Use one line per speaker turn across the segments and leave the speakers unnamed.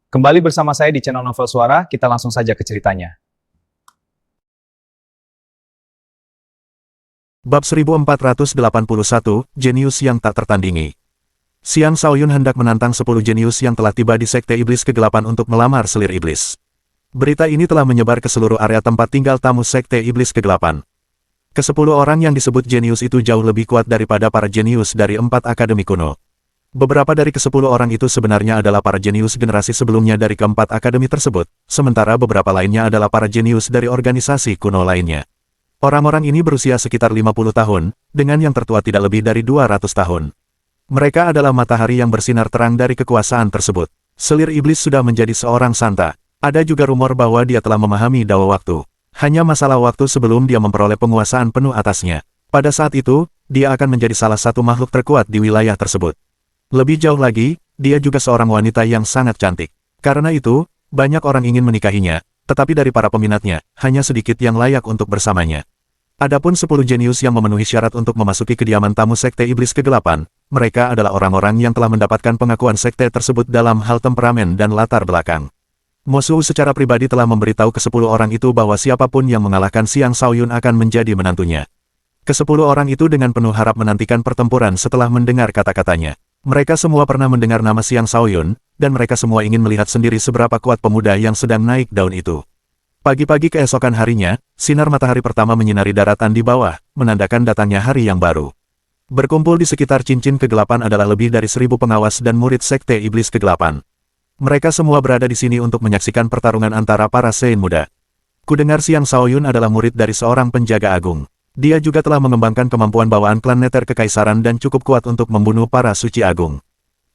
Kembali bersama saya di channel Novel Suara, kita langsung saja ke ceritanya.
Bab 1481, Jenius yang tak tertandingi. Xiang Shaoyun hendak menantang 10 jenius yang telah tiba di Sekte Iblis Kegelapan untuk melamar selir iblis. Berita ini telah menyebar ke seluruh area tempat tinggal tamu Sekte Iblis Kegelapan. Ke-10 orang yang disebut jenius itu jauh lebih kuat daripada para jenius dari 4 akademi kuno. Beberapa dari ke-10 orang itu sebenarnya adalah para jenius generasi sebelumnya dari ke-4 akademi tersebut, sementara beberapa lainnya adalah para jenius dari organisasi kuno lainnya. Orang-orang ini berusia sekitar 50 tahun, dengan yang tertua tidak lebih dari 200 tahun. Mereka adalah matahari yang bersinar terang dari kekuasaan tersebut. Selir iblis sudah menjadi seorang santa. Ada juga rumor bahwa dia telah memahami dawa waktu. Hanya masalah waktu sebelum dia memperoleh penguasaan penuh atasnya. Pada saat itu, dia akan menjadi salah satu makhluk terkuat di wilayah tersebut. Lebih jauh lagi, dia juga seorang wanita yang sangat cantik. Karena itu, banyak orang ingin menikahinya, tetapi dari para peminatnya, hanya sedikit yang layak untuk bersamanya. Adapun 10 jenius yang memenuhi syarat untuk memasuki kediaman tamu Sekte Iblis Kegelapan, mereka adalah orang-orang yang telah mendapatkan pengakuan sekte tersebut dalam hal temperamen dan latar belakang. Mo Su secara pribadi telah memberitahu ke-10 orang itu bahwa siapapun yang mengalahkan Xiang Shaoyun akan menjadi menantunya. Ke-10 orang itu dengan penuh harap menantikan pertempuran setelah mendengar kata-katanya. Mereka semua pernah mendengar nama Xiang Shaoyun, dan mereka semua ingin melihat sendiri seberapa kuat pemuda yang sedang naik daun itu. Pagi-pagi keesokan harinya, sinar matahari pertama menyinari daratan di bawah, menandakan datangnya hari yang baru. Berkumpul di sekitar cincin kegelapan adalah lebih dari 1000 pengawas dan murid Sekte Iblis Kegelapan. Mereka semua berada di sini untuk menyaksikan pertarungan antara para Sein muda. Kudengar Xiang Shaoyun adalah murid dari seorang penjaga agung. Dia juga telah mengembangkan kemampuan bawaan klan Neter Kekaisaran dan cukup kuat untuk membunuh para suci agung.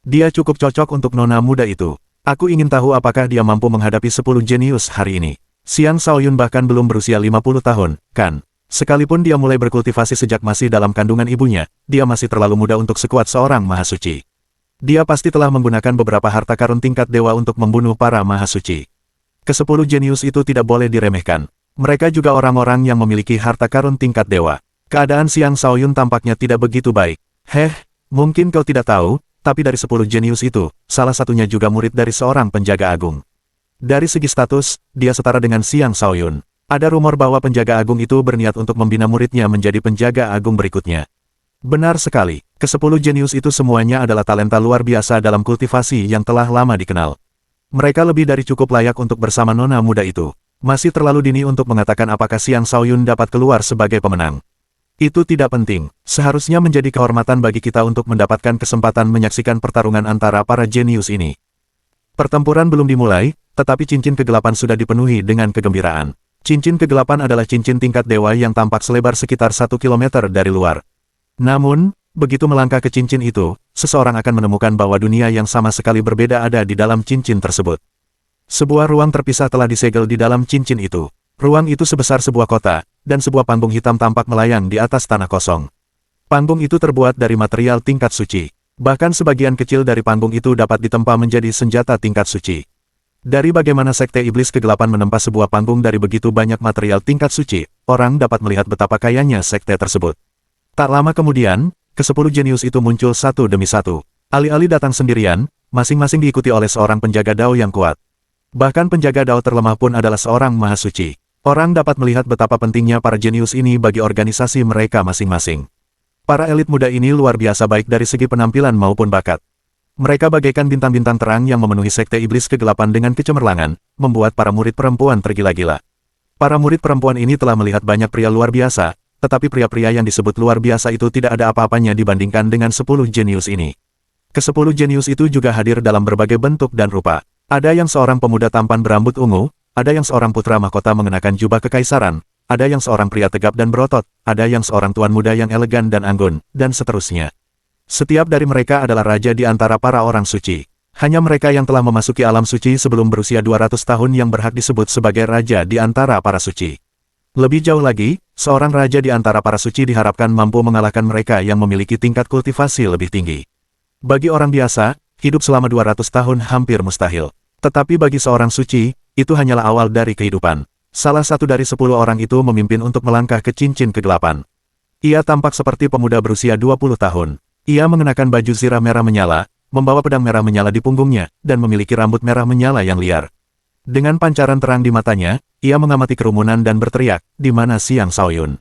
Dia cukup cocok untuk nona muda itu. Aku ingin tahu apakah dia mampu menghadapi 10 jenius hari ini. Xiang Shaoyun bahkan belum berusia 50 tahun, kan? Sekalipun dia mulai berkultivasi sejak masih dalam kandungan ibunya, dia masih terlalu muda untuk sekuat seorang mahasuci. Dia pasti telah menggunakan beberapa harta karun tingkat dewa untuk membunuh para mahasuci. Ke-10 jenius itu tidak boleh diremehkan. Mereka juga orang-orang yang memiliki harta karun tingkat dewa. Keadaan Xiang Shaoyun tampaknya tidak begitu baik. Mungkin kau tidak tahu, tapi dari 10 jenius itu, salah satunya juga murid dari seorang penjaga agung. Dari segi status, dia setara dengan Xiang Shaoyun. Ada rumor bahwa penjaga agung itu berniat untuk membina muridnya menjadi penjaga agung berikutnya. Benar sekali, ke-10 jenius itu semuanya adalah talenta luar biasa dalam kultivasi yang telah lama dikenal. Mereka lebih dari cukup layak untuk bersama nona muda itu. Masih terlalu dini untuk mengatakan apakah Xiang Shaoyun dapat keluar sebagai pemenang. Itu tidak penting, seharusnya menjadi kehormatan bagi kita untuk mendapatkan kesempatan menyaksikan pertarungan antara para jenius ini. Pertempuran belum dimulai, tetapi cincin kegelapan sudah dipenuhi dengan kegembiraan. Cincin kegelapan adalah cincin tingkat dewa yang tampak selebar sekitar 1 kilometer dari luar. Namun, begitu melangkah ke cincin itu, seseorang akan menemukan bahwa dunia yang sama sekali berbeda ada di dalam cincin tersebut. Sebuah ruang terpisah telah disegel di dalam cincin itu. Ruang itu sebesar sebuah kota, dan sebuah panggung hitam tampak melayang di atas tanah kosong. Panggung itu terbuat dari material tingkat suci. Bahkan sebagian kecil dari panggung itu dapat ditempa menjadi senjata tingkat suci. Dari bagaimana Sekte Iblis Kegelapan menempa sebuah panggung dari begitu banyak material tingkat suci, orang dapat melihat betapa kayanya sekte tersebut. Tak lama kemudian, ke-10 jenius itu muncul satu demi satu. Alih-alih datang sendirian, masing-masing diikuti oleh seorang penjaga dao yang kuat. Bahkan penjaga dao terlemah pun adalah seorang mahasuci. Orang dapat melihat betapa pentingnya para jenius ini bagi organisasi mereka masing-masing. Para elit muda ini luar biasa baik dari segi penampilan maupun bakat. Mereka bagaikan bintang-bintang terang yang memenuhi Sekte Iblis Kegelapan dengan kecemerlangan, membuat para murid perempuan tergila-gila. Para murid perempuan ini telah melihat banyak pria luar biasa, tetapi pria-pria yang disebut luar biasa itu tidak ada apa-apanya dibandingkan dengan 10 jenius ini. Ke-10 jenius itu juga hadir dalam berbagai bentuk dan rupa. Ada yang seorang pemuda tampan berambut ungu, ada yang seorang putra mahkota mengenakan jubah kekaisaran, ada yang seorang pria tegap dan berotot, ada yang seorang tuan muda yang elegan dan anggun, dan seterusnya. Setiap dari mereka adalah raja di antara para orang suci. Hanya mereka yang telah memasuki alam suci sebelum berusia 200 tahun yang berhak disebut sebagai raja di antara para suci. Lebih jauh lagi, seorang raja di antara para suci diharapkan mampu mengalahkan mereka yang memiliki tingkat kultivasi lebih tinggi. Bagi orang biasa, hidup selama 200 tahun hampir mustahil. Tetapi bagi seorang suci, itu hanyalah awal dari kehidupan. Salah satu dari 10 orang itu memimpin untuk melangkah ke cincin kegelapan. Ia tampak seperti pemuda berusia 20 tahun. Ia mengenakan baju zirah merah menyala, membawa pedang merah menyala di punggungnya, dan memiliki rambut merah menyala yang liar. Dengan pancaran terang di matanya, ia mengamati kerumunan dan berteriak, "Di mana Xiang Shaoyun?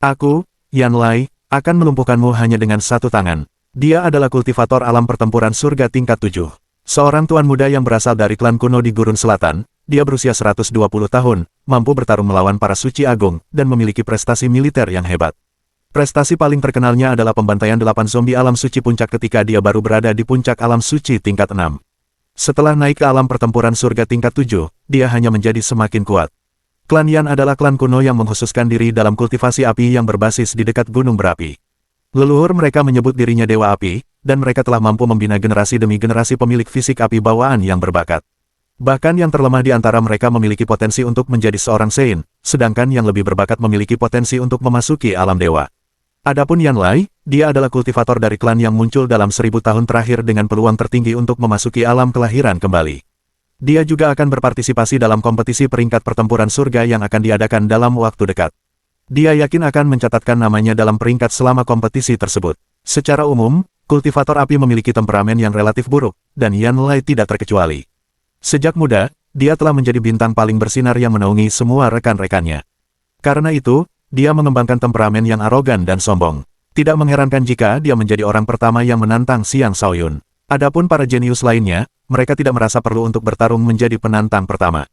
Aku, Yanlai, akan melumpuhkanmu hanya dengan satu tangan." Dia adalah kultivator alam pertempuran surga tingkat 7. Seorang tuan muda yang berasal dari klan kuno di Gurun Selatan, dia berusia 120 tahun, mampu bertarung melawan para suci agung, dan memiliki prestasi militer yang hebat. Prestasi paling terkenalnya adalah pembantaian 8 zombie alam suci puncak ketika dia baru berada di puncak alam suci tingkat 6. Setelah naik ke alam pertempuran surga tingkat 7, dia hanya menjadi semakin kuat. Klan Yan adalah klan kuno yang mengkhususkan diri dalam kultivasi api yang berbasis di dekat gunung berapi. Leluhur mereka menyebut dirinya Dewa Api, dan mereka telah mampu membina generasi demi generasi pemilik fisik api bawaan yang berbakat. Bahkan yang terlemah di antara mereka memiliki potensi untuk menjadi seorang Sein, sedangkan yang lebih berbakat memiliki potensi untuk memasuki alam dewa. Adapun Yanlai, dia adalah kultivator dari klan yang muncul dalam 1000 tahun terakhir dengan peluang tertinggi untuk memasuki alam kelahiran kembali. Dia juga akan berpartisipasi dalam kompetisi peringkat pertempuran surga yang akan diadakan dalam waktu dekat. Dia yakin akan mencatatkan namanya dalam peringkat selama kompetisi tersebut. Secara umum, kultivator api memiliki temperamen yang relatif buruk, dan Yanlai tidak terkecuali. Sejak muda, dia telah menjadi bintang paling bersinar yang menaungi semua rekan-rekannya. Karena itu, dia mengembangkan temperamen yang arogan dan sombong. Tidak mengherankan jika dia menjadi orang pertama yang menantang Xiang Shaoyun. Adapun para jenius lainnya, mereka tidak merasa perlu untuk bertarung menjadi penantang pertama.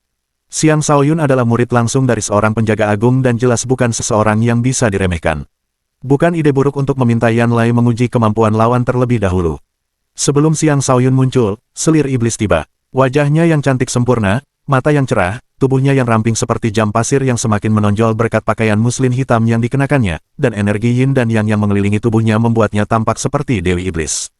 Xiang Shaoyun adalah murid langsung dari seorang penjaga agung dan jelas bukan seseorang yang bisa diremehkan. Bukan ide buruk untuk meminta Yanlai menguji kemampuan lawan terlebih dahulu. Sebelum Xiang Shaoyun muncul, selir iblis tiba. Wajahnya yang cantik sempurna, mata yang cerah, tubuhnya yang ramping seperti jam pasir yang semakin menonjol berkat pakaian muslin hitam yang dikenakannya, dan energi yin dan yang mengelilingi tubuhnya membuatnya tampak seperti Dewi Iblis.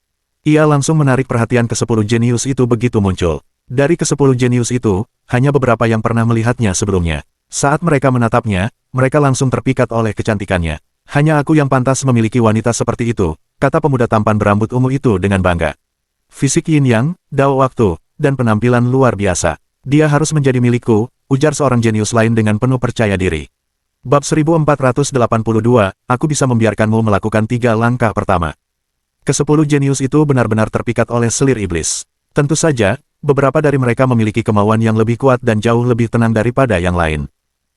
Ia langsung menarik perhatian ke-10 jenius itu begitu muncul. Dari ke-10 jenius itu, hanya beberapa yang pernah melihatnya sebelumnya. Saat mereka menatapnya, mereka langsung terpikat oleh kecantikannya. "Hanya aku yang pantas memiliki wanita seperti itu," kata pemuda tampan berambut ungu itu dengan bangga. Fisik yin yang, dao waktu, dan penampilan luar biasa. "Dia harus menjadi milikku," ujar seorang jenius lain dengan penuh percaya diri. Bab 1482, aku bisa membiarkanmu melakukan 3 langkah pertama. Ke-10 jenius itu benar-benar terpikat oleh selir iblis. Tentu saja, beberapa dari mereka memiliki kemauan yang lebih kuat dan jauh lebih tenang daripada yang lain.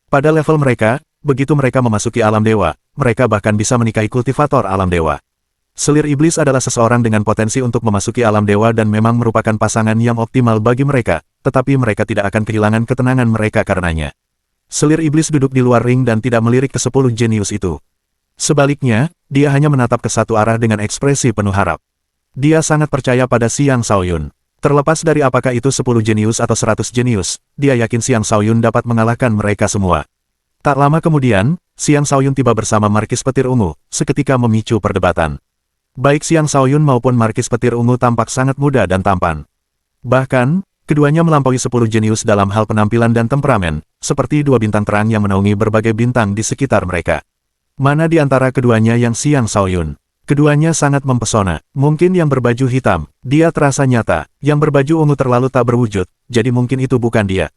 Pada level mereka, begitu mereka memasuki alam dewa, mereka bahkan bisa menikahi kultivator alam dewa. Selir iblis adalah seseorang dengan potensi untuk memasuki alam dewa dan memang merupakan pasangan yang optimal bagi mereka, tetapi mereka tidak akan kehilangan ketenangan mereka karenanya. Selir iblis duduk di luar ring dan tidak melirik ke-10 jenius itu. Sebaliknya, dia hanya menatap ke satu arah dengan ekspresi penuh harap. Dia sangat percaya pada Xiang Shaoyun. Terlepas dari apakah itu 10 jenius atau 100 jenius, dia yakin Xiang Shaoyun dapat mengalahkan mereka semua. Tak lama kemudian, Xiang Shaoyun tiba bersama Markis Petir Ungu, seketika memicu perdebatan. Baik Xiang Shaoyun maupun Markis Petir Ungu tampak sangat muda dan tampan. Bahkan, keduanya melampaui 10 jenius dalam hal penampilan dan temperamen, seperti 2 bintang terang yang menaungi berbagai bintang di sekitar mereka. Mana di antara keduanya yang Xiang Shaoyun? Keduanya sangat mempesona. Mungkin yang berbaju hitam, dia terasa nyata. Yang berbaju ungu terlalu tak berwujud, jadi mungkin itu bukan dia.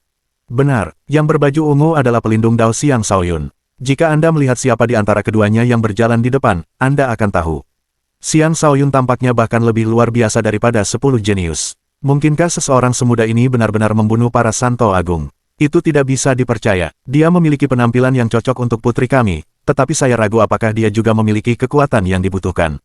Benar, yang berbaju ungu adalah pelindung Dao Xiang Shaoyun. Jika Anda melihat siapa di antara keduanya yang berjalan di depan, Anda akan tahu. Xiang Shaoyun tampaknya bahkan lebih luar biasa daripada 10 jenius. Mungkinkah seseorang semuda ini benar-benar membunuh para Santo Agung? Itu tidak bisa dipercaya. Dia memiliki penampilan yang cocok untuk putri kami, tetapi saya ragu apakah dia juga memiliki kekuatan yang dibutuhkan.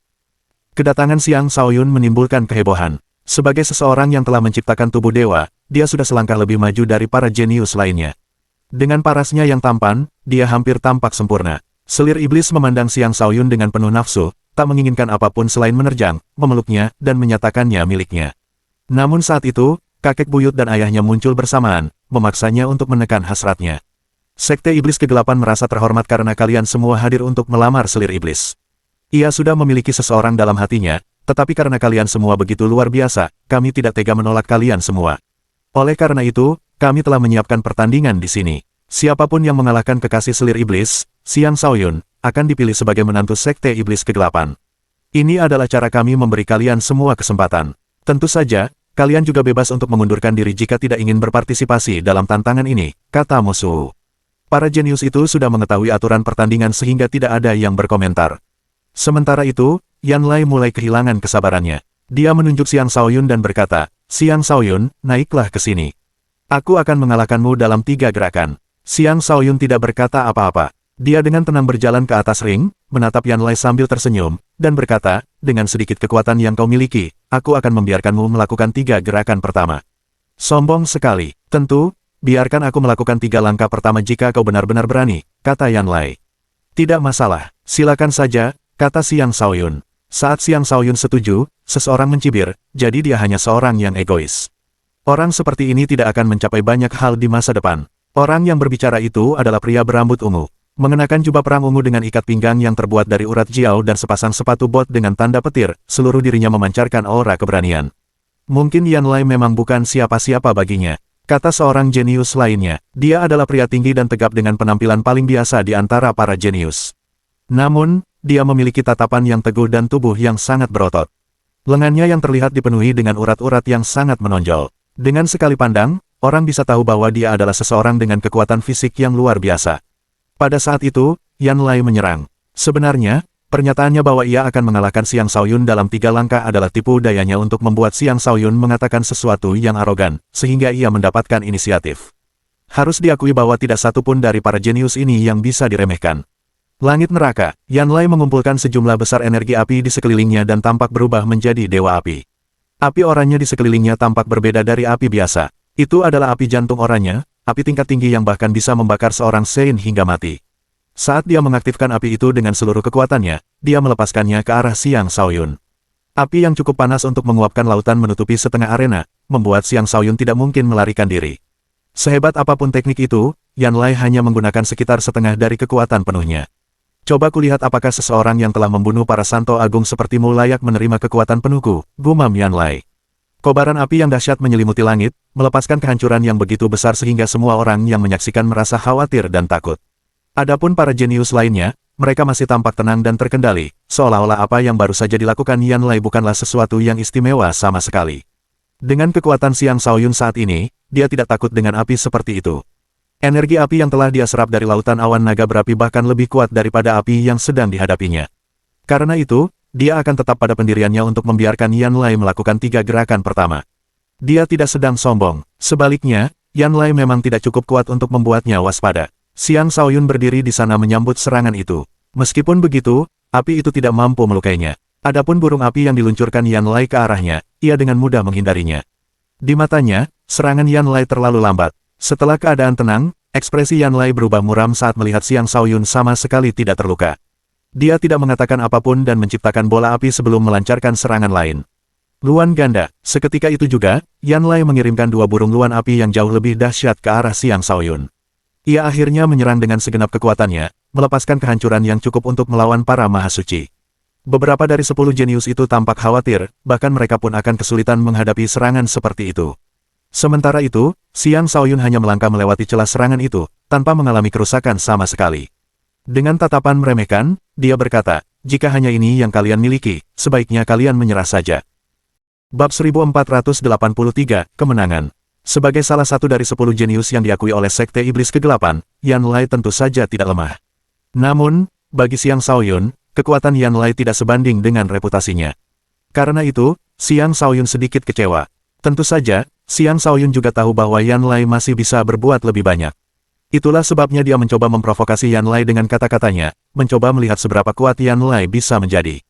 Kedatangan Xiang Shaoyun menimbulkan kehebohan. Sebagai seseorang yang telah menciptakan tubuh dewa, dia sudah selangkah lebih maju dari para jenius lainnya. Dengan parasnya yang tampan, dia hampir tampak sempurna. Selir iblis memandang Xiang Shaoyun dengan penuh nafsu, tak menginginkan apapun selain menerjang, memeluknya, dan menyatakannya miliknya. Namun saat itu, kakek buyut dan ayahnya muncul bersamaan, memaksanya untuk menekan hasratnya. Sekte Iblis Kegelapan merasa terhormat karena kalian semua hadir untuk melamar selir iblis. Ia sudah memiliki seseorang dalam hatinya, tetapi karena kalian semua begitu luar biasa, kami tidak tega menolak kalian semua. Oleh karena itu, kami telah menyiapkan pertandingan di sini. Siapapun yang mengalahkan kekasih selir iblis, Xiang Shaoyun, akan dipilih sebagai menantu Sekte Iblis Kegelapan. Ini adalah cara kami memberi kalian semua kesempatan. Tentu saja, kalian juga bebas untuk mengundurkan diri jika tidak ingin berpartisipasi dalam tantangan ini, kata Mosu. Para jenius itu sudah mengetahui aturan pertandingan sehingga tidak ada yang berkomentar. Sementara itu, Yanlai mulai kehilangan kesabarannya. Dia menunjuk Xiang Shaoyun dan berkata, Xiang Shaoyun, naiklah ke sini. Aku akan mengalahkanmu dalam 3 gerakan. Xiang Shaoyun tidak berkata apa-apa. Dia dengan tenang berjalan ke atas ring, menatap Yan Lai sambil tersenyum, dan berkata, dengan sedikit kekuatan yang kau miliki, aku akan membiarkanmu melakukan 3 gerakan pertama. Sombong sekali. Tentu, biarkan aku melakukan 3 langkah pertama jika kau benar-benar berani, kata Yan Lai. Tidak masalah, silakan saja, kata Xiang Shaoyun. Saat Xiang Shaoyun setuju, seseorang mencibir, jadi dia hanya seorang yang egois. Orang seperti ini tidak akan mencapai banyak hal di masa depan. Orang yang berbicara itu adalah pria berambut ungu. Mengenakan jubah perang ungu dengan ikat pinggang yang terbuat dari urat jiao dan sepasang sepatu bot dengan tanda petir, seluruh dirinya memancarkan aura keberanian. Mungkin Yan Lai memang bukan siapa-siapa baginya, kata seorang jenius lainnya. Dia adalah pria tinggi dan tegap dengan penampilan paling biasa di antara para jenius. Namun, dia memiliki tatapan yang teguh dan tubuh yang sangat berotot. Lengannya yang terlihat dipenuhi dengan urat-urat yang sangat menonjol. Dengan sekali pandang, orang bisa tahu bahwa dia adalah seseorang dengan kekuatan fisik yang luar biasa. Pada saat itu, Yan Lai menyerang. Sebenarnya, pernyataannya bahwa ia akan mengalahkan Xiang Shaoyun dalam 3 langkah adalah tipu dayanya untuk membuat Xiang Shaoyun mengatakan sesuatu yang arogan, sehingga ia mendapatkan inisiatif. Harus diakui bahwa tidak satu pun dari para jenius ini yang bisa diremehkan. Langit neraka, Yan Lai mengumpulkan sejumlah besar energi api di sekelilingnya dan tampak berubah menjadi dewa api. Api oranye di sekelilingnya tampak berbeda dari api biasa. Itu adalah api jantung oranye, api tingkat tinggi yang bahkan bisa membakar seorang Sein hingga mati. Saat dia mengaktifkan api itu dengan seluruh kekuatannya, dia melepaskannya ke arah Xiang Shaoyun. Api yang cukup panas untuk menguapkan lautan menutupi setengah arena, membuat Xiang Shaoyun tidak mungkin melarikan diri. Sehebat apapun teknik itu, Yan Lai hanya menggunakan sekitar setengah dari kekuatan penuhnya. Coba kulihat apakah seseorang yang telah membunuh para santo agung sepertimu layak menerima kekuatan penuhku, gumam Yan Lai. Kobaran api yang dahsyat menyelimuti langit, melepaskan kehancuran yang begitu besar sehingga semua orang yang menyaksikan merasa khawatir dan takut. Adapun para jenius lainnya, mereka masih tampak tenang dan terkendali, seolah-olah apa yang baru saja dilakukan Yan Lai bukanlah sesuatu yang istimewa sama sekali. Dengan kekuatan Xiang Shaoyun saat ini, dia tidak takut dengan api seperti itu. Energi api yang telah dia serap dari lautan awan naga berapi bahkan lebih kuat daripada api yang sedang dihadapinya. Karena itu, dia akan tetap pada pendiriannya untuk membiarkan Yan Lai melakukan 3 gerakan pertama. Dia tidak sedang sombong. Sebaliknya, Yan Lai memang tidak cukup kuat untuk membuatnya waspada. Xiang Shaoyun berdiri di sana menyambut serangan itu. Meskipun begitu, api itu tidak mampu melukainya. Adapun burung api yang diluncurkan Yan Lai ke arahnya, ia dengan mudah menghindarinya. Di matanya, serangan Yan Lai terlalu lambat. Setelah keadaan tenang, ekspresi Yan Lai berubah muram saat melihat Xiang Shaoyun sama sekali tidak terluka. Dia tidak mengatakan apapun dan menciptakan bola api sebelum melancarkan serangan lain. Luan ganda, seketika itu juga, Yan Lai mengirimkan 2 burung luan api yang jauh lebih dahsyat ke arah Xiang Shaoyun. Ia akhirnya menyerang dengan segenap kekuatannya, melepaskan kehancuran yang cukup untuk melawan para mahasuci. Beberapa dari 10 jenius itu tampak khawatir, bahkan mereka pun akan kesulitan menghadapi serangan seperti itu. Sementara itu, Xiang Shaoyun hanya melangkah melewati celah serangan itu, tanpa mengalami kerusakan sama sekali. Dengan tatapan meremehkan, dia berkata, jika hanya ini yang kalian miliki, sebaiknya kalian menyerah saja. Bab 1483, Kemenangan. Sebagai salah satu dari 10 jenius yang diakui oleh Sekte Iblis Kegelapan, Yan Lai tentu saja tidak lemah. Namun, bagi Xiang Shaoyun, kekuatan Yan Lai tidak sebanding dengan reputasinya. Karena itu, Xiang Shaoyun sedikit kecewa. Tentu saja, Xiang Shaoyun juga tahu bahwa Yan Lai masih bisa berbuat lebih banyak. Itulah sebabnya dia mencoba memprovokasi Yan Lai dengan kata-katanya, mencoba melihat seberapa kuat Yan Lai bisa menjadi.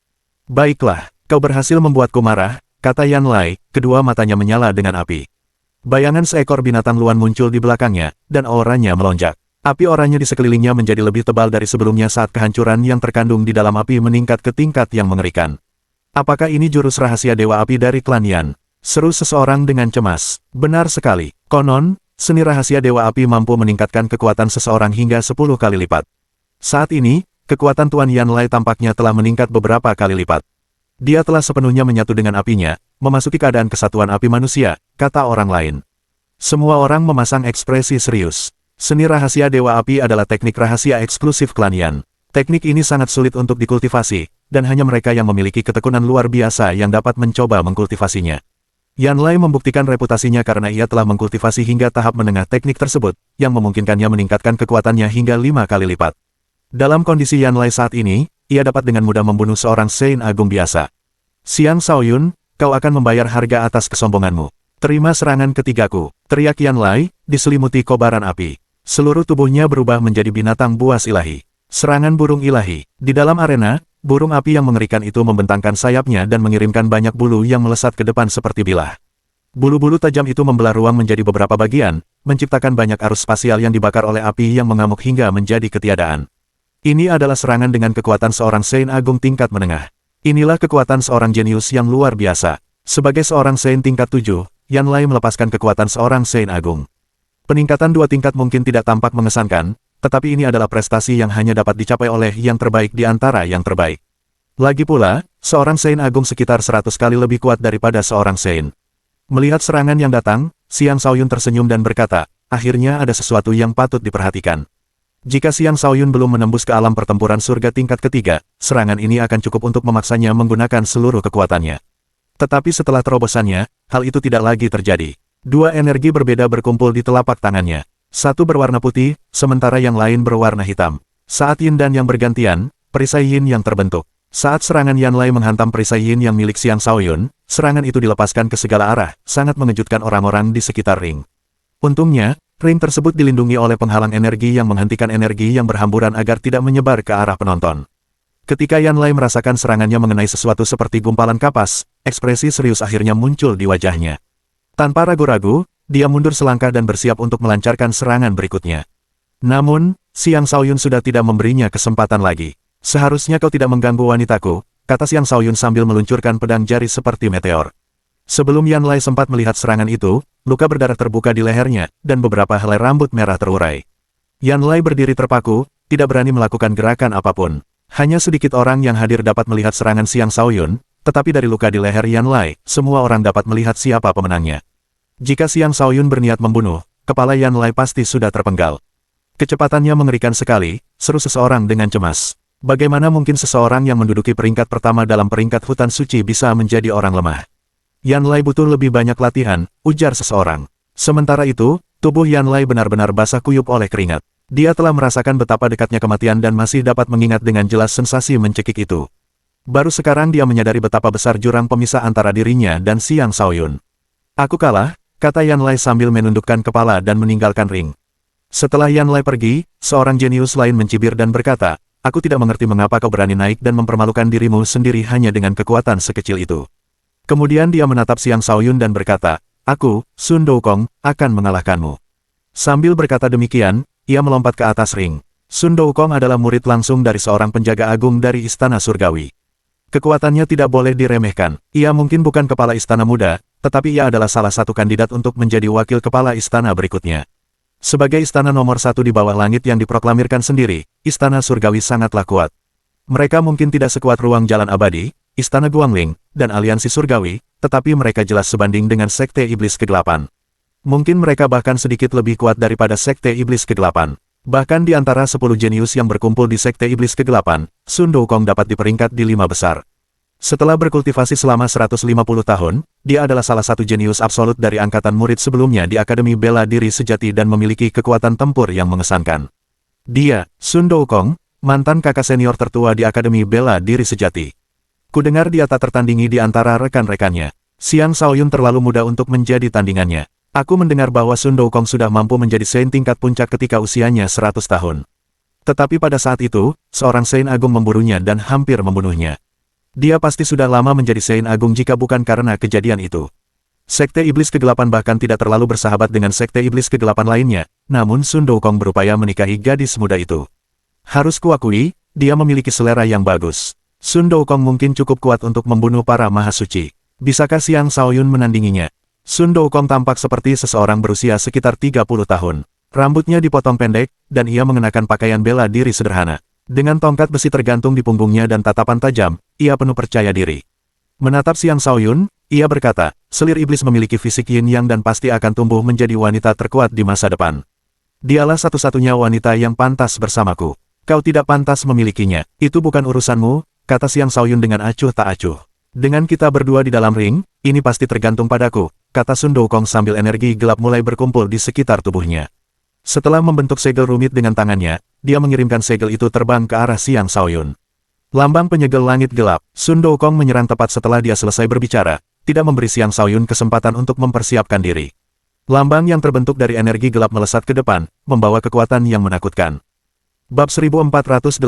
Baiklah, kau berhasil membuatku marah, kata Yan Lai, kedua matanya menyala dengan api. Bayangan seekor binatang luan muncul di belakangnya, dan auranya melonjak. Api oranye di sekelilingnya menjadi lebih tebal dari sebelumnya saat kehancuran yang terkandung di dalam api meningkat ke tingkat yang mengerikan. Apakah ini jurus rahasia Dewa Api dari klan Yan? Seru seseorang dengan cemas. Benar sekali. Konon, seni rahasia Dewa Api mampu meningkatkan kekuatan seseorang hingga 10 kali lipat. Saat ini, kekuatan Tuan Yan Lai tampaknya telah meningkat beberapa kali lipat. Dia telah sepenuhnya menyatu dengan apinya, memasuki keadaan kesatuan api manusia, kata orang lain. Semua orang memasang ekspresi serius. Seni rahasia Dewa Api adalah teknik rahasia eksklusif klan Yan. Teknik ini sangat sulit untuk dikultivasi, dan hanya mereka yang memiliki ketekunan luar biasa yang dapat mencoba mengkultivasinya. Yan Lai membuktikan reputasinya karena ia telah mengkultivasi hingga tahap menengah teknik tersebut, yang memungkinkannya meningkatkan kekuatannya hingga 5 kali lipat. Dalam kondisi Yan Lai saat ini, ia dapat dengan mudah membunuh seorang Sein Agung biasa. Xiang Shaoyun, kau akan membayar harga atas kesombonganmu. Terima serangan ketigaku, teriak Yan Lai, diselimuti kobaran api. Seluruh tubuhnya berubah menjadi binatang buas ilahi. Serangan burung ilahi. Di dalam arena, burung api yang mengerikan itu membentangkan sayapnya dan mengirimkan banyak bulu yang melesat ke depan seperti bilah. Bulu-bulu tajam itu membelah ruang menjadi beberapa bagian, menciptakan banyak arus spasial yang dibakar oleh api yang mengamuk hingga menjadi ketiadaan. Ini adalah serangan dengan kekuatan seorang Saint Agung tingkat menengah. Inilah kekuatan seorang jenius yang luar biasa. Sebagai seorang Saint tingkat 7, Yan Lai melepaskan kekuatan seorang Saint Agung. Peningkatan 2 tingkat mungkin tidak tampak mengesankan, tetapi ini adalah prestasi yang hanya dapat dicapai oleh yang terbaik di antara yang terbaik. Lagi pula, seorang Saint Agung sekitar 100 kali lebih kuat daripada seorang Saint. Melihat serangan yang datang, Xiang Shaoyun tersenyum dan berkata, akhirnya ada sesuatu yang patut diperhatikan. Jika Xiang Shaoyun belum menembus ke alam pertempuran surga tingkat ketiga, serangan ini akan cukup untuk memaksanya menggunakan seluruh kekuatannya. Tetapi setelah terobosannya, hal itu tidak lagi terjadi. 2 energi berbeda berkumpul di telapak tangannya. Satu berwarna putih, sementara yang lain berwarna hitam. Saat yin dan yang bergantian, perisai yin yang terbentuk. Saat serangan Yan Lai menghantam perisai yin yang milik Xiang Shaoyun, serangan itu dilepaskan ke segala arah, sangat mengejutkan orang-orang di sekitar ring. Untungnya, ring tersebut dilindungi oleh penghalang energi yang menghentikan energi yang berhamburan agar tidak menyebar ke arah penonton. Ketika Yan Lai merasakan serangannya mengenai sesuatu seperti gumpalan kapas, ekspresi serius akhirnya muncul di wajahnya. Tanpa ragu-ragu, dia mundur selangkah dan bersiap untuk melancarkan serangan berikutnya. Namun, Xiang Shaoyun sudah tidak memberinya kesempatan lagi. Seharusnya kau tidak mengganggu wanitaku, kata Xiang Shaoyun sambil meluncurkan pedang jari seperti meteor. Sebelum Yan Lai sempat melihat serangan itu, luka berdarah terbuka di lehernya, dan beberapa helai rambut merah terurai. Yan Lai berdiri terpaku, tidak berani melakukan gerakan apapun. Hanya sedikit orang yang hadir dapat melihat serangan Xiang Shaoyun, tetapi dari luka di leher Yan Lai, semua orang dapat melihat siapa pemenangnya. Jika Xiang Shaoyun berniat membunuh, kepala Yan Lai pasti sudah terpenggal. Kecepatannya mengerikan sekali, seru seseorang dengan cemas. Bagaimana mungkin seseorang yang menduduki peringkat pertama dalam peringkat hutan suci bisa menjadi orang lemah? Yan Lai butuh lebih banyak latihan, ujar seseorang. Sementara itu, tubuh Yan Lai benar-benar basah kuyup oleh keringat. Dia telah merasakan betapa dekatnya kematian dan masih dapat mengingat dengan jelas sensasi mencekik itu. Baru sekarang dia menyadari betapa besar jurang pemisah antara dirinya dan Xiang Shaoyun. Aku kalah, kata Yan Lai sambil menundukkan kepala dan meninggalkan ring. Setelah Yan Lai pergi, seorang jenius lain mencibir dan berkata, aku tidak mengerti mengapa kau berani naik dan mempermalukan dirimu sendiri hanya dengan kekuatan sekecil itu. Kemudian dia menatap Xiang Shaoyun dan berkata, aku, Sun Doukong, akan mengalahkanmu. Sambil berkata demikian, ia melompat ke atas ring. Sun Doukong adalah murid langsung dari seorang penjaga agung dari Istana Surgawi. Kekuatannya tidak boleh diremehkan. Ia mungkin bukan kepala istana muda, tetapi ia adalah salah satu kandidat untuk menjadi wakil kepala istana berikutnya. Sebagai istana nomor 1 di bawah langit yang diproklamirkan sendiri, Istana Surgawi sangatlah kuat. Mereka mungkin tidak sekuat Ruang Jalan Abadi, Istana Guangling, dan Aliansi Surgawi, tetapi mereka jelas sebanding dengan Sekte Iblis Kegelapan. Mungkin mereka bahkan sedikit lebih kuat daripada Sekte Iblis Kegelapan. Bahkan di antara 10 jenius yang berkumpul di Sekte Iblis Kegelapan, Sun Doukong dapat diperingkat di 5 besar. Setelah berkultivasi selama 150 tahun, dia adalah salah satu jenius absolut dari angkatan murid sebelumnya di Akademi Bela Diri Sejati dan memiliki kekuatan tempur yang mengesankan. Dia, Sun Doukong, mantan kakak senior tertua di Akademi Bela Diri Sejati. Kudengar dia tak tertandingi di antara rekan-rekannya. Xiang Shaoyun terlalu muda untuk menjadi tandingannya. Aku mendengar bahwa Sun Doukong sudah mampu menjadi Saint tingkat puncak ketika usianya 100 tahun. Tetapi pada saat itu, seorang Saint Agung memburunya dan hampir membunuhnya. Dia pasti sudah lama menjadi Saint Agung jika bukan karena kejadian itu. Sekte Iblis Kegelapan bahkan tidak terlalu bersahabat dengan Sekte Iblis Kegelapan lainnya, namun Sun Doukong berupaya menikahi gadis muda itu. Harus kuakui, dia memiliki selera yang bagus. Sun Doukong mungkin cukup kuat untuk membunuh para mahasuci. Bisakah Xiang Shaoyun menandinginya? Sun Doukong tampak seperti seseorang berusia sekitar 30 tahun. Rambutnya dipotong pendek, dan ia mengenakan pakaian bela diri sederhana. Dengan tongkat besi tergantung di punggungnya dan tatapan tajam, ia penuh percaya diri. Menatap Xiang Shaoyun, ia berkata, selir iblis memiliki fisik yin yang dan pasti akan tumbuh menjadi wanita terkuat di masa depan. Dialah satu-satunya wanita yang pantas bersamaku. Kau tidak pantas memilikinya, itu bukan urusanmu, kata Xiang Shaoyun dengan acuh tak acuh. Dengan kita berdua di dalam ring, ini pasti tergantung padaku, kata Sun Doukong sambil energi gelap mulai berkumpul di sekitar tubuhnya. Setelah membentuk segel rumit dengan tangannya, dia mengirimkan segel itu terbang ke arah Xiang Shaoyun. Lambang penyegel langit gelap, Sun Doukong menyerang tepat setelah dia selesai berbicara. tidak memberi Xiang Shaoyun kesempatan untuk mempersiapkan diri. Lambang yang terbentuk dari energi gelap melesat ke depan, membawa kekuatan yang menakutkan. Bab 1484,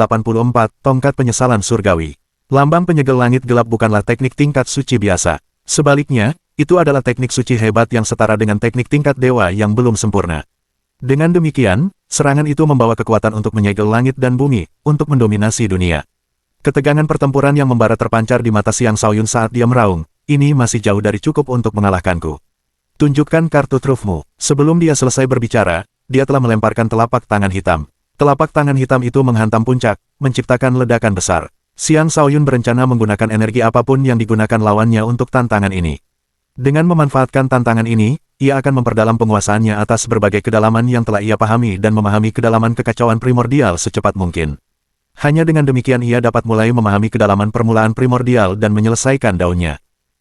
Tongkat Penyesalan Surgawi. Lambang penyegel langit gelap bukanlah teknik tingkat suci biasa. Sebaliknya, itu adalah teknik suci hebat yang setara dengan teknik tingkat dewa yang belum sempurna. Dengan demikian, serangan itu membawa kekuatan untuk menyegel langit dan bumi, untuk mendominasi dunia. Ketegangan pertempuran yang membara terpancar di mata Xiang Shaoyun saat dia meraung, ini masih jauh dari cukup untuk mengalahkanku. Tunjukkan kartu trufmu. Sebelum dia selesai berbicara, dia telah melemparkan telapak tangan hitam. Telapak tangan hitam itu menghantam puncak, menciptakan ledakan besar. Xiang Shaoyun berencana menggunakan energi apapun yang digunakan lawannya untuk tantangan ini. Dengan memanfaatkan tantangan ini, ia akan memperdalam penguasaannya atas berbagai kedalaman yang telah ia pahami dan memahami kedalaman kekacauan primordial secepat mungkin. Hanya dengan demikian ia dapat mulai memahami kedalaman permulaan primordial dan menyelesaikan daunnya.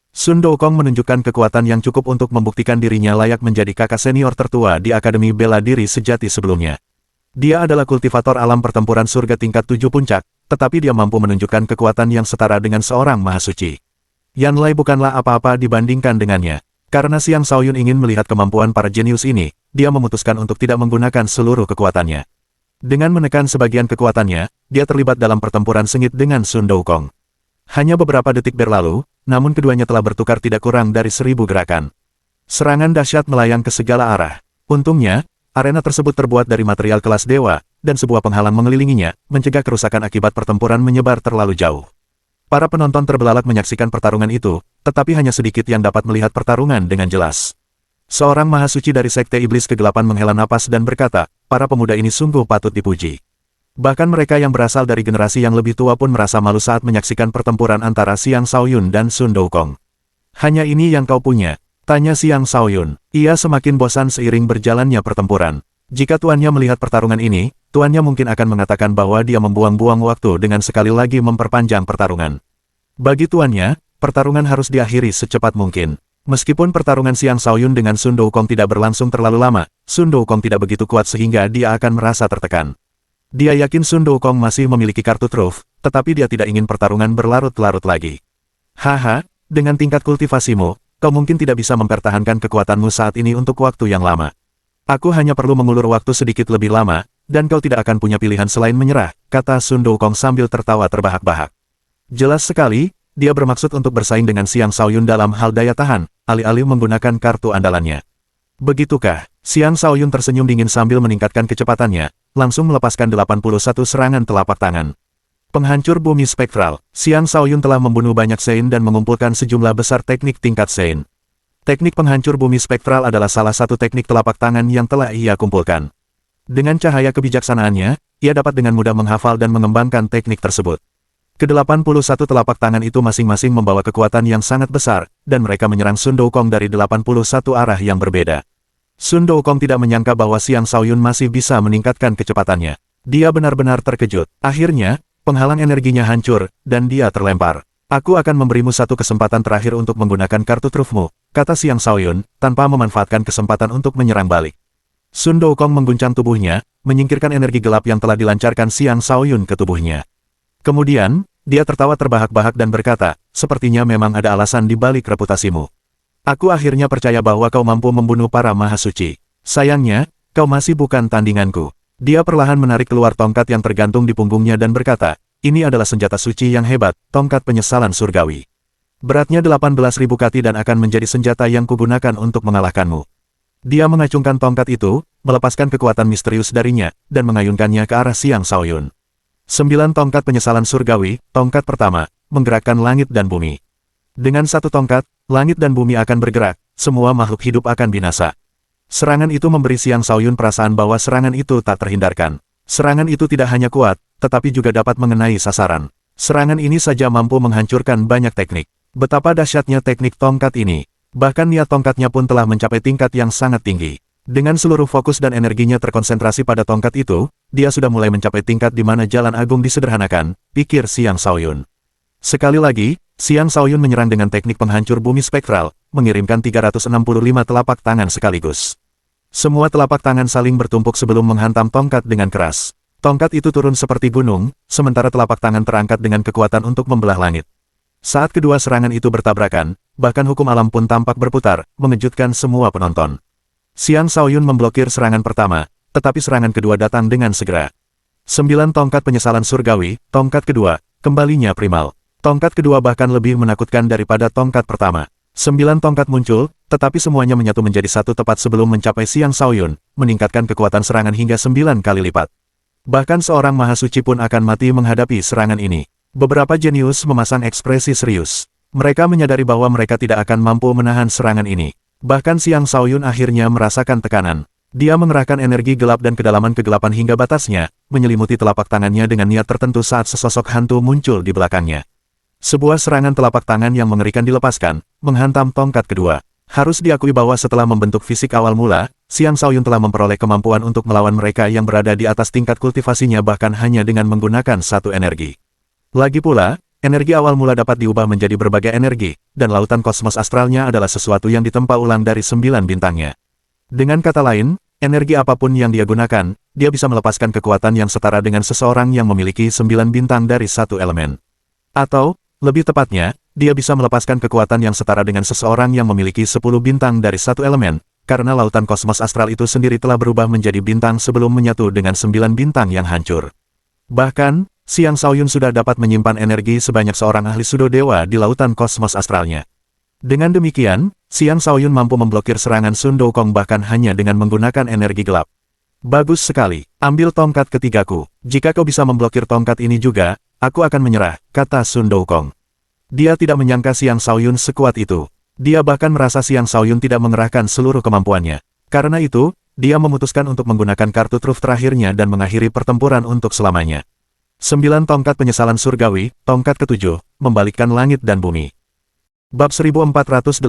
Sun Doukong menunjukkan kekuatan yang cukup untuk membuktikan dirinya layak menjadi kakak senior tertua di Akademi Bela Diri Sejati sebelumnya. Dia adalah kultivator alam pertempuran surga tingkat 7 puncak, tetapi dia mampu menunjukkan kekuatan yang setara dengan seorang mahasuci. Yan Lai bukanlah apa-apa dibandingkan dengannya. Karena Xiang Shaoyun ingin melihat kemampuan para jenius ini, dia memutuskan untuk tidak menggunakan seluruh kekuatannya. Dengan menekan sebagian kekuatannya, dia terlibat dalam pertempuran sengit dengan Sun Doukong. Hanya beberapa detik berlalu, namun keduanya telah bertukar tidak kurang dari 1000 gerakan. Serangan dahsyat melayang ke segala arah. Untungnya, arena tersebut terbuat dari material kelas dewa, dan sebuah penghalang mengelilinginya, mencegah kerusakan akibat pertempuran menyebar terlalu jauh. Para penonton terbelalak menyaksikan pertarungan itu, tetapi hanya sedikit yang dapat melihat pertarungan dengan jelas. Seorang mahasuci dari Sekte Iblis Kegelapan menghela napas dan berkata, para pemuda ini sungguh patut dipuji. Bahkan mereka yang berasal dari generasi yang lebih tua pun merasa malu saat menyaksikan pertempuran antara Xiang Shaoyun dan Sun Doukong. Hanya ini yang kau punya? Tanya Xiang Shaoyun. Ia semakin bosan seiring berjalannya pertempuran. Jika tuannya melihat pertarungan ini, tuannya mungkin akan mengatakan bahwa dia membuang-buang waktu dengan sekali lagi memperpanjang pertarungan. Bagi tuannya, pertarungan harus diakhiri secepat mungkin. Meskipun pertarungan Xiang Shaoyun dengan Sun Doukong tidak berlangsung terlalu lama, Sun Doukong tidak begitu kuat sehingga dia akan merasa tertekan. Dia yakin Sun Doukong masih memiliki kartu truf, tetapi dia tidak ingin pertarungan berlarut-larut lagi. Haha, dengan tingkat kultivasimu, kau mungkin tidak bisa mempertahankan kekuatanmu saat ini untuk waktu yang lama. Aku hanya perlu mengulur waktu sedikit lebih lama, dan kau tidak akan punya pilihan selain menyerah, kata Sun Doukong sambil tertawa terbahak-bahak. Jelas sekali, dia bermaksud untuk bersaing dengan Xiang Shaoyun dalam hal daya tahan, alih-alih menggunakan kartu andalannya. Begitukah? Xiang Shaoyun tersenyum dingin sambil meningkatkan kecepatannya, langsung melepaskan 81 serangan telapak tangan. Penghancur bumi spektral, Xiang Shaoyun telah membunuh banyak Sein dan mengumpulkan sejumlah besar teknik tingkat Sein. Teknik penghancur bumi spektral adalah salah satu teknik telapak tangan yang telah ia kumpulkan. Dengan cahaya kebijaksanaannya, ia dapat dengan mudah menghafal dan mengembangkan teknik tersebut. Ke-81 telapak tangan itu masing-masing membawa kekuatan yang sangat besar, dan mereka menyerang Sun Doukong dari 81 arah yang berbeda. Sun Doukong tidak menyangka bahwa Xiang Shaoyun masih bisa meningkatkan kecepatannya. Dia benar-benar terkejut. Akhirnya, penghalang energinya hancur, dan dia terlempar. Aku akan memberimu satu kesempatan terakhir untuk menggunakan kartu trufmu, kata Xiang Shaoyun, tanpa memanfaatkan kesempatan untuk menyerang balik. Sun Doukong mengguncang tubuhnya, menyingkirkan energi gelap yang telah dilancarkan Xiang Shaoyun ke tubuhnya. Kemudian, dia tertawa terbahak-bahak dan berkata, sepertinya memang ada alasan di balik reputasimu. Aku akhirnya percaya bahwa kau mampu membunuh para mahasuci. Sayangnya, kau masih bukan tandinganku. Dia perlahan menarik keluar tongkat yang tergantung di punggungnya dan berkata, ini adalah senjata suci yang hebat, tongkat penyesalan surgawi. Beratnya 18.000 kati dan akan menjadi senjata yang kugunakan untuk mengalahkanmu. Dia mengacungkan tongkat itu, melepaskan kekuatan misterius darinya, dan mengayunkannya ke arah Xiang Shaoyun. 9 tongkat penyesalan surgawi, tongkat pertama, menggerakkan langit dan bumi. Dengan satu tongkat, langit dan bumi akan bergerak, semua makhluk hidup akan binasa. Serangan itu memberi Xiang Shaoyun perasaan bahwa serangan itu tak terhindarkan. Serangan itu tidak hanya kuat, tetapi juga dapat mengenai sasaran. Serangan ini saja mampu menghancurkan banyak teknik. Betapa dahsyatnya teknik tongkat ini. Bahkan niat tongkatnya pun telah mencapai tingkat yang sangat tinggi. Dengan seluruh fokus dan energinya terkonsentrasi pada tongkat itu, dia sudah mulai mencapai tingkat di mana jalan agung disederhanakan, pikir Xiang Shaoyun. Sekali lagi, Xiang Shaoyun menyerang dengan teknik penghancur bumi spektral, mengirimkan 365 telapak tangan sekaligus. Semua telapak tangan saling bertumpuk sebelum menghantam tongkat dengan keras. Tongkat itu turun seperti gunung, sementara telapak tangan terangkat dengan kekuatan untuk membelah langit. Saat kedua serangan itu bertabrakan, bahkan hukum alam pun tampak berputar, mengejutkan semua penonton. Xiang Shaoyun memblokir serangan pertama, tetapi serangan kedua datang dengan segera. 9 tongkat penyesalan surgawi, tongkat kedua, kembalinya primal. Tongkat kedua bahkan lebih menakutkan daripada tongkat pertama. 9 tongkat muncul, tetapi semuanya menyatu menjadi satu tepat sebelum mencapai Xiang Shaoyun, meningkatkan kekuatan serangan hingga 9 kali lipat. Bahkan seorang mahasuci pun akan mati menghadapi serangan ini. Beberapa jenius memasang ekspresi serius. Mereka menyadari bahwa mereka tidak akan mampu menahan serangan ini. Bahkan Xiang Shaoyun akhirnya merasakan tekanan. Dia mengerahkan energi gelap dan kedalaman kegelapan hingga batasnya, menyelimuti telapak tangannya dengan niat tertentu saat sesosok hantu muncul di belakangnya. Sebuah serangan telapak tangan yang mengerikan dilepaskan, menghantam tongkat kedua. Harus diakui bahwa setelah membentuk fisik awal mula, Xiang Shaoyun telah memperoleh kemampuan untuk melawan mereka yang berada di atas tingkat kultivasinya bahkan hanya dengan menggunakan satu energi. Lagi pula, energi awal mula dapat diubah menjadi berbagai energi, dan lautan kosmos astralnya adalah sesuatu yang ditempa ulang dari 9 bintangnya. Dengan kata lain, energi apapun yang dia gunakan, dia bisa melepaskan kekuatan yang setara dengan seseorang yang memiliki 9 bintang dari satu elemen. Atau, lebih tepatnya, dia bisa melepaskan kekuatan yang setara dengan seseorang yang memiliki 10 bintang dari satu elemen, karena lautan kosmos astral itu sendiri telah berubah menjadi bintang sebelum menyatu dengan 9 bintang yang hancur. Bahkan, Xiang Shaoyun sudah dapat menyimpan energi sebanyak seorang ahli sudo dewa di lautan kosmos astralnya. Dengan demikian, Xiang Shaoyun mampu memblokir serangan Sun Doukong bahkan hanya dengan menggunakan energi gelap. Bagus sekali, ambil tongkat ketigaku. Jika kau bisa memblokir tongkat ini juga, aku akan menyerah, kata Sun Doukong. Dia tidak menyangka Xiang Shaoyun sekuat itu. Dia bahkan merasa Xiang Shaoyun tidak mengerahkan seluruh kemampuannya. Karena itu, dia memutuskan untuk menggunakan kartu truf terakhirnya dan mengakhiri pertempuran untuk selamanya. 9 tongkat penyesalan surgawi, tongkat ketujuh, membalikkan langit dan bumi. Bab 1485,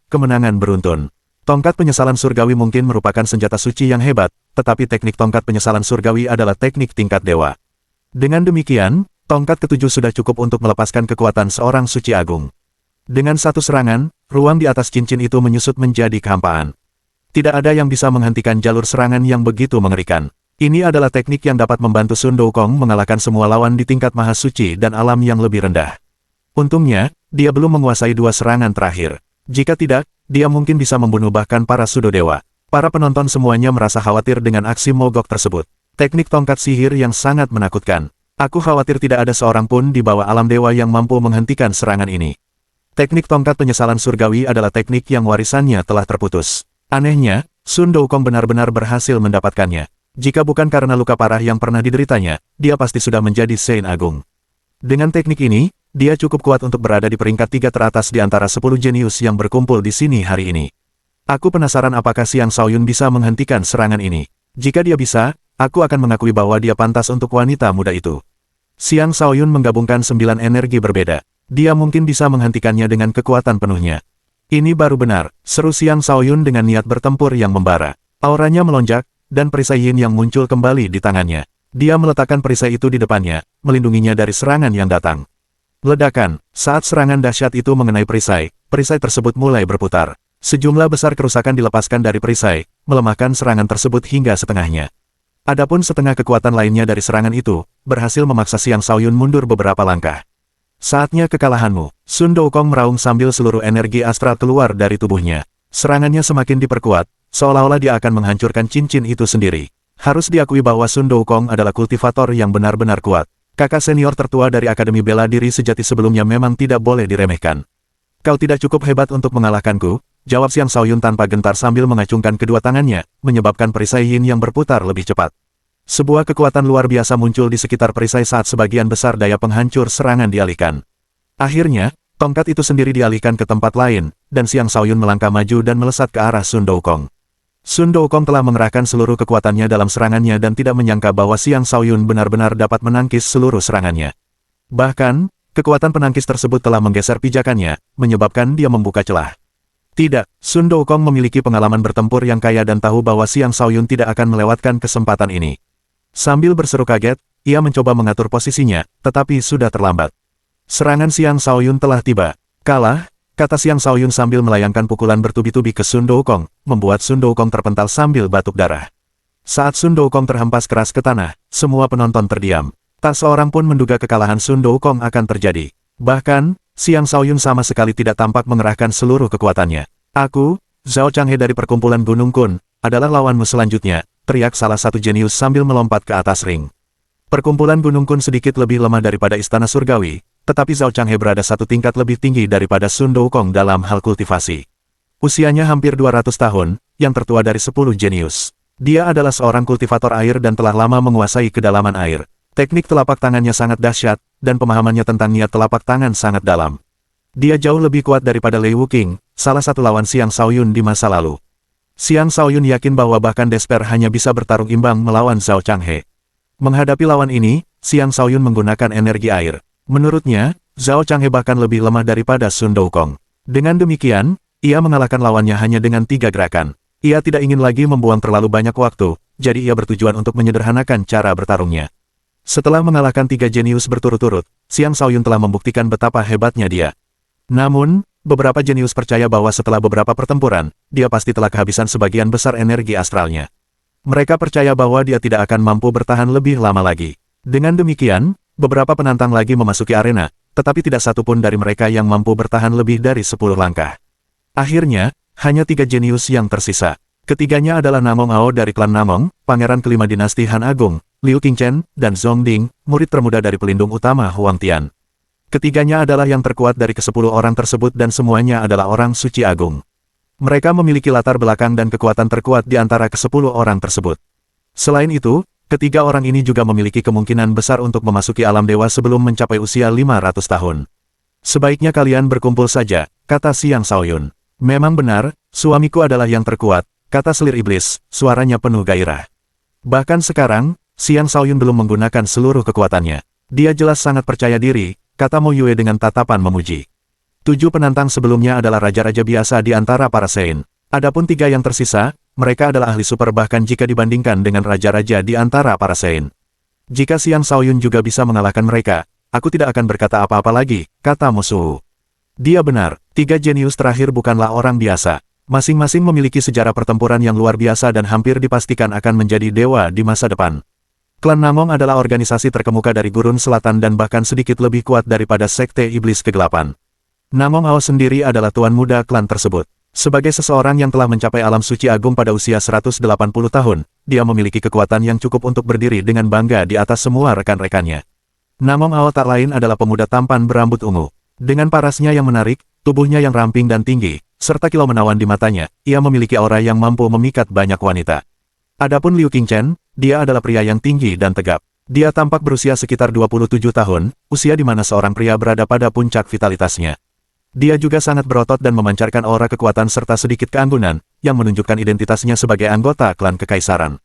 Kemenangan Beruntun. Tongkat penyesalan surgawi mungkin merupakan senjata suci yang hebat, tetapi teknik tongkat penyesalan surgawi adalah teknik tingkat dewa. Dengan demikian, tongkat ketujuh sudah cukup untuk melepaskan kekuatan seorang suci agung. Dengan satu serangan, ruang di atas cincin itu menyusut menjadi kehampaan. Tidak ada yang bisa menghentikan jalur serangan yang begitu mengerikan. Ini adalah teknik yang dapat membantu Sun Doukong mengalahkan semua lawan di tingkat maha suci dan alam yang lebih rendah. Untungnya, dia belum menguasai 2 serangan terakhir. Jika tidak, dia mungkin bisa membunuh bahkan para sudo dewa. Para penonton semuanya merasa khawatir dengan aksi mogok tersebut. Teknik tongkat sihir yang sangat menakutkan. Aku khawatir tidak ada seorang pun di bawah alam dewa yang mampu menghentikan serangan ini. Teknik tongkat penyesalan surgawi adalah teknik yang warisannya telah terputus. Anehnya, Sun Doukong benar-benar berhasil mendapatkannya. Jika bukan karena luka parah yang pernah dideritanya, dia pasti sudah menjadi Saint Agung. Dengan teknik ini, dia cukup kuat untuk berada di peringkat 3 teratas di antara 10 jenius yang berkumpul di sini hari ini. Aku penasaran apakah Xiang Shaoyun bisa menghentikan serangan ini. Jika dia bisa, aku akan mengakui bahwa dia pantas untuk wanita muda itu. Xiang Shaoyun menggabungkan 9 energi berbeda. Dia mungkin bisa menghentikannya dengan kekuatan penuhnya. Ini baru benar, seru Xiang Shaoyun dengan niat bertempur yang membara. Auranya melonjak, dan perisai yin yang muncul kembali di tangannya. Dia meletakkan perisai itu di depannya, melindunginya dari serangan yang datang. Ledakan, saat serangan dahsyat itu mengenai perisai tersebut mulai berputar. Sejumlah besar kerusakan dilepaskan dari perisai, melemahkan serangan tersebut hingga setengahnya. Adapun setengah kekuatan lainnya dari serangan itu, berhasil memaksa Xiang Shaoyun mundur beberapa langkah. Saatnya kekalahanmu, Sun Doukong meraung sambil seluruh energi astral keluar dari tubuhnya. Serangannya semakin diperkuat, seolah-olah dia akan menghancurkan cincin itu sendiri. Harus diakui bahwa Sun Doukong adalah kultivator yang benar-benar kuat. Kakak senior tertua dari Akademi Bela Diri Sejati sebelumnya memang tidak boleh diremehkan. Kau tidak cukup hebat untuk mengalahkanku, jawab Xiang Shaoyun tanpa gentar sambil mengacungkan kedua tangannya, menyebabkan perisai yin yang berputar lebih cepat. Sebuah kekuatan luar biasa muncul di sekitar perisai saat sebagian besar daya penghancur serangan dialihkan. Akhirnya, tongkat itu sendiri dialihkan ke tempat lain, dan Xiang Shaoyun melangkah maju dan melesat ke arah Sun Doukong. Sun Doukong telah mengerahkan seluruh kekuatannya dalam serangannya dan tidak menyangka bahwa Xiang Shaoyun benar-benar dapat menangkis seluruh serangannya. Bahkan, kekuatan penangkis tersebut telah menggeser pijakannya, menyebabkan dia membuka celah. Tidak, Sun Doukong memiliki pengalaman bertempur yang kaya dan tahu bahwa Xiang Shaoyun tidak akan melewatkan kesempatan ini. Sambil berseru kaget, ia mencoba mengatur posisinya, tetapi sudah terlambat. Serangan Xiang Shaoyun telah tiba. Kalah, kata Xiang Shaoyun sambil melayangkan pukulan bertubi-tubi ke Sun Doukong, membuat Sun Doukong terpental sambil batuk darah. Saat Sun Doukong terhempas keras ke tanah, semua penonton terdiam. Tak seorang pun menduga kekalahan Sun Doukong akan terjadi. Bahkan, Xiang Shaoyun sama sekali tidak tampak mengerahkan seluruh kekuatannya. Aku, Zhao Changhe dari perkumpulan Gunung Kun, adalah lawanmu selanjutnya, teriak salah satu jenius sambil melompat ke atas ring. Perkumpulan Gunung Kun sedikit lebih lemah daripada Istana Surgawi, tetapi Zhao Changhe berada satu tingkat lebih tinggi daripada Sun Doukong dalam hal kultivasi. Usianya hampir 200 tahun, yang tertua dari 10 jenius. Dia adalah seorang kultivator air dan telah lama menguasai kedalaman air. Teknik telapak tangannya sangat dahsyat, dan pemahamannya tentang niat telapak tangan sangat dalam. Dia jauh lebih kuat daripada Lei Wuqing, salah satu lawan Xiang Shaoyun di masa lalu. Xiang Shaoyun yakin bahwa bahkan Desper hanya bisa bertarung imbang melawan Zhao Changhe. Menghadapi lawan ini, Xiang Shaoyun menggunakan energi air. Menurutnya, Zhao Changhe bahkan lebih lemah daripada Sun Doukong. Dengan demikian, ia mengalahkan lawannya hanya dengan 3 gerakan. Ia tidak ingin lagi membuang terlalu banyak waktu, jadi ia bertujuan untuk menyederhanakan cara bertarungnya. Setelah mengalahkan 3 jenius berturut-turut, Xiang Shaoyun telah membuktikan betapa hebatnya dia. Namun, beberapa jenius percaya bahwa setelah beberapa pertempuran, dia pasti telah kehabisan sebagian besar energi astralnya. Mereka percaya bahwa dia tidak akan mampu bertahan lebih lama lagi. Dengan demikian, beberapa penantang lagi memasuki arena, tetapi tidak satu pun dari mereka yang mampu bertahan lebih dari 10 langkah. Akhirnya, hanya 3 jenius yang tersisa. Ketiganya adalah Namong Ao dari klan Namong, pangeran kelima dinasti Han Agung, Liu Qingchen, dan Zhong Ding, murid termuda dari pelindung utama Huang Tian. Ketiganya adalah yang terkuat dari ke-10 orang tersebut dan semuanya adalah orang suci agung. Mereka memiliki latar belakang dan kekuatan terkuat di antara ke-10 orang tersebut. Selain itu, ketiga orang ini juga memiliki kemungkinan besar untuk memasuki alam dewa sebelum mencapai usia 500 tahun. Sebaiknya kalian berkumpul saja, kata Xiang Shaoyun. Memang benar, suamiku adalah yang terkuat, kata selir iblis, suaranya penuh gairah. Bahkan sekarang, Xiang Shaoyun belum menggunakan seluruh kekuatannya. Dia jelas sangat percaya diri, kata Mo Yue dengan tatapan memuji. 7 penantang sebelumnya adalah raja-raja biasa di antara para Sein. Adapun 3 yang tersisa, mereka adalah ahli super bahkan jika dibandingkan dengan raja-raja di antara para Sein. Jika Xiang Shaoyun juga bisa mengalahkan mereka, aku tidak akan berkata apa-apa lagi, kata Mo Suhu. Dia benar, 3 jenius terakhir bukanlah orang biasa. Masing-masing memiliki sejarah pertempuran yang luar biasa dan hampir dipastikan akan menjadi dewa di masa depan. Klan Namong adalah organisasi terkemuka dari Gurun Selatan dan bahkan sedikit lebih kuat daripada Sekte Iblis Kegelapan. Namong Ao sendiri adalah tuan muda klan tersebut. Sebagai seseorang yang telah mencapai alam suci agung pada usia 180 tahun, dia memiliki kekuatan yang cukup untuk berdiri dengan bangga di atas semua rekan-rekannya. Namong Ao tak lain adalah pemuda tampan berambut ungu. Dengan parasnya yang menarik, tubuhnya yang ramping dan tinggi, serta kilau menawan di matanya, ia memiliki aura yang mampu memikat banyak wanita. Adapun Liu Qingchen, dia adalah pria yang tinggi dan tegap. Dia tampak berusia sekitar 27 tahun, usia di mana seorang pria berada pada puncak vitalitasnya. Dia juga sangat berotot dan memancarkan aura kekuatan serta sedikit keanggunan, yang menunjukkan identitasnya sebagai anggota klan kekaisaran.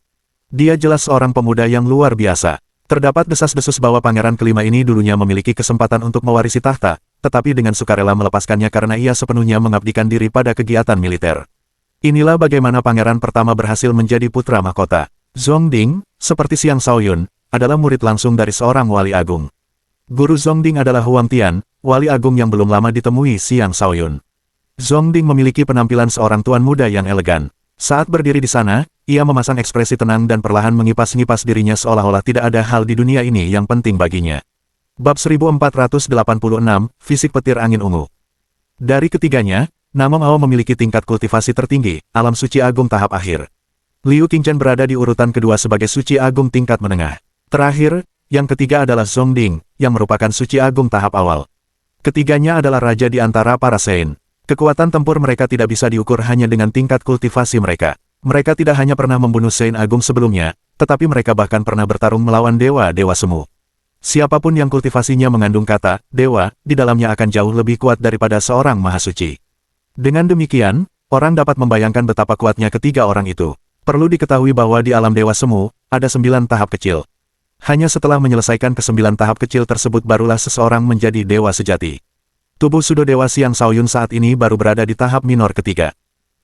Dia jelas seorang pemuda yang luar biasa. Terdapat desas-desus bahwa pangeran kelima ini dulunya memiliki kesempatan untuk mewarisi tahta, tetapi dengan sukarela melepaskannya karena ia sepenuhnya mengabdikan diri pada kegiatan militer. Inilah bagaimana pangeran pertama berhasil menjadi putra mahkota. Zhong Ding, seperti Xiang Shaoyun, adalah murid langsung dari seorang wali agung. Guru Zhong Ding adalah Huang Tian, wali agung yang belum lama ditemui Xiang Shaoyun. Zhong Ding memiliki penampilan seorang tuan muda yang elegan. Saat berdiri di sana, ia memasang ekspresi tenang dan perlahan mengipas-ngipas dirinya seolah-olah tidak ada hal di dunia ini yang penting baginya. Bab 1486, Fisik Petir Angin Ungu. Dari ketiganya, Namong Ao memiliki tingkat kultivasi tertinggi, alam suci agung tahap akhir. Liu Qingchen berada di urutan kedua sebagai suci agung tingkat menengah. Terakhir, yang ketiga adalah Zhong Ding, yang merupakan suci agung tahap awal. Ketiganya adalah raja di antara para Sein. Kekuatan tempur mereka tidak bisa diukur hanya dengan tingkat kultivasi mereka. Mereka tidak hanya pernah membunuh Sein agung sebelumnya, tetapi mereka bahkan pernah bertarung melawan dewa-dewa semu. Siapapun yang kultivasinya mengandung kata dewa, di dalamnya akan jauh lebih kuat daripada seorang mahasuci. Dengan demikian, orang dapat membayangkan betapa kuatnya ketiga orang itu. Perlu diketahui bahwa di alam dewa semu, ada 9 tahap kecil. Hanya setelah menyelesaikan ke-9 tahap kecil tersebut barulah seseorang menjadi dewa sejati. Tubuh Sudo Dewa Xiang Shaoyun saat ini baru berada di tahap minor ketiga.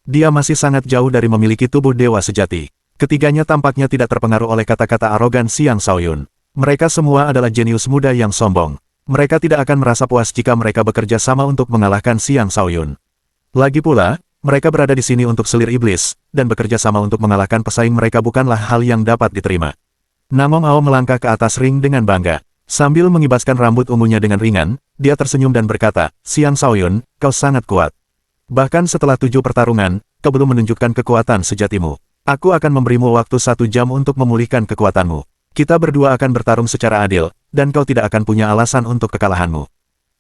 Dia masih sangat jauh dari memiliki tubuh dewa sejati. Ketiganya tampaknya tidak terpengaruh oleh kata-kata arogan Xiang Shaoyun. Mereka semua adalah jenius muda yang sombong. Mereka tidak akan merasa puas jika mereka bekerja sama untuk mengalahkan Xiang Shaoyun. Lagi pula, mereka berada di sini untuk selir iblis, dan bekerja sama untuk mengalahkan pesaing mereka bukanlah hal yang dapat diterima. Namong Ao melangkah ke atas ring dengan bangga. Sambil mengibaskan rambut ungunya dengan ringan, dia tersenyum dan berkata, Xiang Shaoyun, kau sangat kuat. Bahkan setelah 7 pertarungan, kau belum menunjukkan kekuatan sejatimu. Aku akan memberimu waktu 1 jam untuk memulihkan kekuatanmu. Kita berdua akan bertarung secara adil, dan kau tidak akan punya alasan untuk kekalahanmu.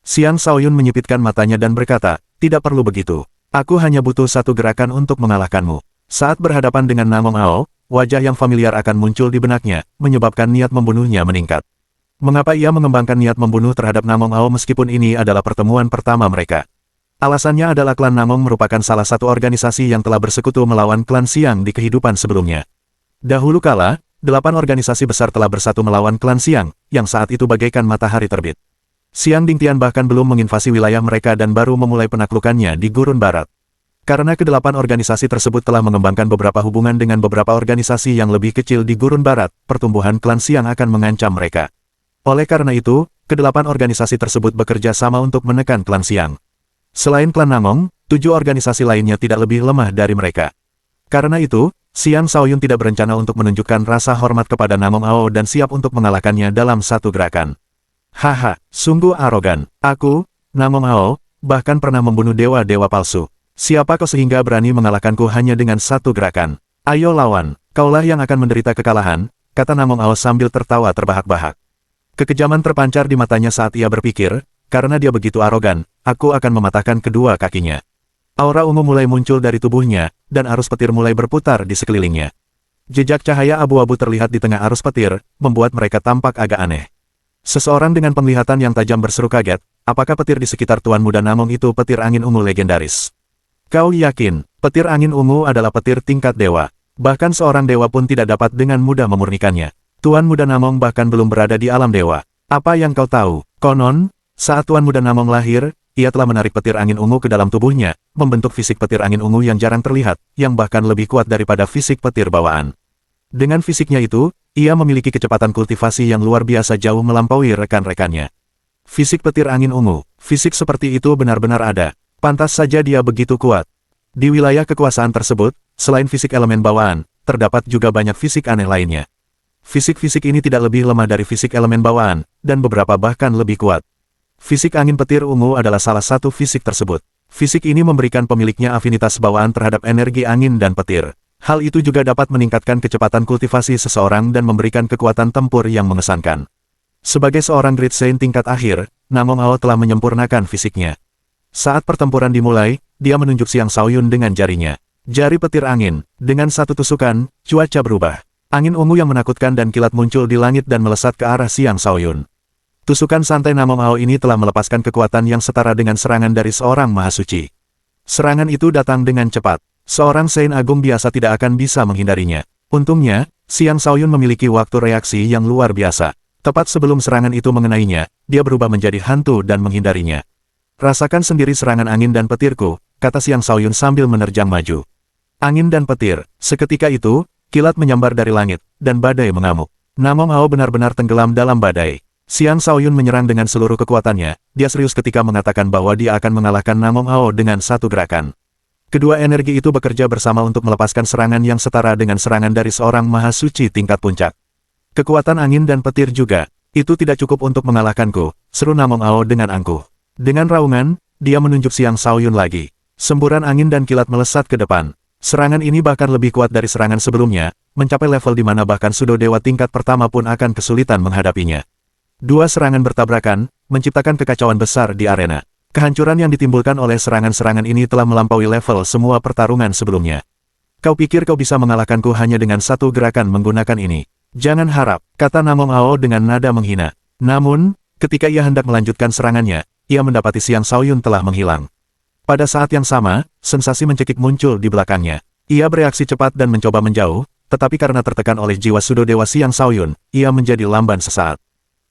Xiang Shaoyun menyipitkan matanya dan berkata, tidak perlu begitu. Aku hanya butuh 1 gerakan untuk mengalahkanmu. Saat berhadapan dengan Namong Ao, wajah yang familiar akan muncul di benaknya, menyebabkan niat membunuhnya meningkat. Mengapa ia mengembangkan niat membunuh terhadap Namong Ao meskipun ini adalah pertemuan pertama mereka? Alasannya adalah klan Namong merupakan salah satu organisasi yang telah bersekutu melawan klan Xiang di kehidupan sebelumnya. Dahulu kala, 8 organisasi besar telah bersatu melawan klan Xiang, yang saat itu bagaikan matahari terbit. Xiang Dingtian bahkan belum menginvasi wilayah mereka dan baru memulai penaklukannya di Gurun Barat. Karena ke-8 organisasi tersebut telah mengembangkan beberapa hubungan dengan beberapa organisasi yang lebih kecil di Gurun Barat, pertumbuhan klan Xiang akan mengancam mereka. Oleh karena itu, ke-8 organisasi tersebut bekerja sama untuk menekan klan Xiang. Selain klan Namong, 7 organisasi lainnya tidak lebih lemah dari mereka. Karena itu, Xiang Shaoyun tidak berencana untuk menunjukkan rasa hormat kepada Namong Ao dan siap untuk mengalahkannya dalam 1 gerakan. Haha, sungguh arogan. Aku, Namong Ao, bahkan pernah membunuh dewa-dewa palsu. Siapa kau sehingga berani mengalahkanku hanya dengan 1 gerakan? Ayo lawan, kaulah yang akan menderita kekalahan, kata Namong Ao sambil tertawa terbahak-bahak. Kekejaman terpancar di matanya saat ia berpikir, karena dia begitu arogan, aku akan mematahkan kedua kakinya. Aura ungu mulai muncul dari tubuhnya, dan arus petir mulai berputar di sekelilingnya. Jejak cahaya abu-abu terlihat di tengah arus petir, membuat mereka tampak agak aneh. Seseorang dengan penglihatan yang tajam berseru kaget, apakah petir di sekitar Tuan Muda Namong itu petir angin ungu legendaris? Kau yakin, petir angin ungu adalah petir tingkat dewa? Bahkan seorang dewa pun tidak dapat dengan mudah memurnikannya. Tuan Muda Namong bahkan belum berada di alam dewa. Apa yang kau tahu? Konon, saat Tuan Muda Namong lahir, ia telah menarik petir angin ungu ke dalam tubuhnya, membentuk fisik petir angin ungu yang jarang terlihat, yang bahkan lebih kuat daripada fisik petir bawaan. Dengan fisiknya itu, ia memiliki kecepatan kultivasi yang luar biasa jauh melampaui rekan-rekannya. Fisik petir angin ungu, fisik seperti itu benar-benar ada. Pantas saja dia begitu kuat. Di wilayah kekuasaan tersebut, selain fisik elemen bawaan, terdapat juga banyak fisik aneh lainnya. Fisik-fisik ini tidak lebih lemah dari fisik elemen bawaan, dan beberapa bahkan lebih kuat. Fisik angin petir ungu adalah salah satu fisik tersebut. Fisik ini memberikan pemiliknya afinitas bawaan terhadap energi angin dan petir. Hal itu juga dapat meningkatkan kecepatan kultivasi seseorang dan memberikan kekuatan tempur yang mengesankan. Sebagai seorang Great Saint tingkat akhir, Namong Ao telah menyempurnakan fisiknya. Saat pertempuran dimulai, dia menunjuk Xiang Shaoyun dengan jarinya. Jari petir angin, dengan 1 tusukan, cuaca berubah. Angin ungu yang menakutkan dan kilat muncul di langit dan melesat ke arah Xiang Shaoyun. Tusukan santai Namong Ao ini telah melepaskan kekuatan yang setara dengan serangan dari seorang mahasuci. Serangan itu datang dengan cepat. Seorang Saint Agung biasa tidak akan bisa menghindarinya. Untungnya, Xiang Shaoyun memiliki waktu reaksi yang luar biasa. Tepat sebelum serangan itu mengenainya, dia berubah menjadi hantu dan menghindarinya. Rasakan sendiri serangan angin dan petirku, kata Xiang Shaoyun sambil menerjang maju. Angin dan petir, seketika itu, kilat menyambar dari langit, dan badai mengamuk. Namong Ao benar-benar tenggelam dalam badai. Xiang Shaoyun menyerang dengan seluruh kekuatannya, dia serius ketika mengatakan bahwa dia akan mengalahkan Namong Ao dengan 1 gerakan. Kedua energi itu bekerja bersama untuk melepaskan serangan yang setara dengan serangan dari seorang mahasuci tingkat puncak. Kekuatan angin dan petir juga, itu tidak cukup untuk mengalahkanku, seru Namong Ao dengan angkuh. Dengan raungan, dia menunjuk Xiang Shaoyun lagi. Semburan angin dan kilat melesat ke depan. Serangan ini bahkan lebih kuat dari serangan sebelumnya, mencapai level di mana bahkan Sudo Dewa tingkat pertama pun akan kesulitan menghadapinya. 2 serangan bertabrakan, menciptakan kekacauan besar di arena. Kehancuran yang ditimbulkan oleh serangan-serangan ini telah melampaui level semua pertarungan sebelumnya. Kau pikir kau bisa mengalahkanku hanya dengan 1 gerakan menggunakan ini? Jangan harap, kata Namong Ao dengan nada menghina. Namun, ketika ia hendak melanjutkan serangannya, ia mendapati Xiang Shaoyun telah menghilang. Pada saat yang sama, sensasi mencekik muncul di belakangnya. Ia bereaksi cepat dan mencoba menjauh, tetapi karena tertekan oleh jiwa Sudo Dewa Xiang Shaoyun, ia menjadi lamban sesaat.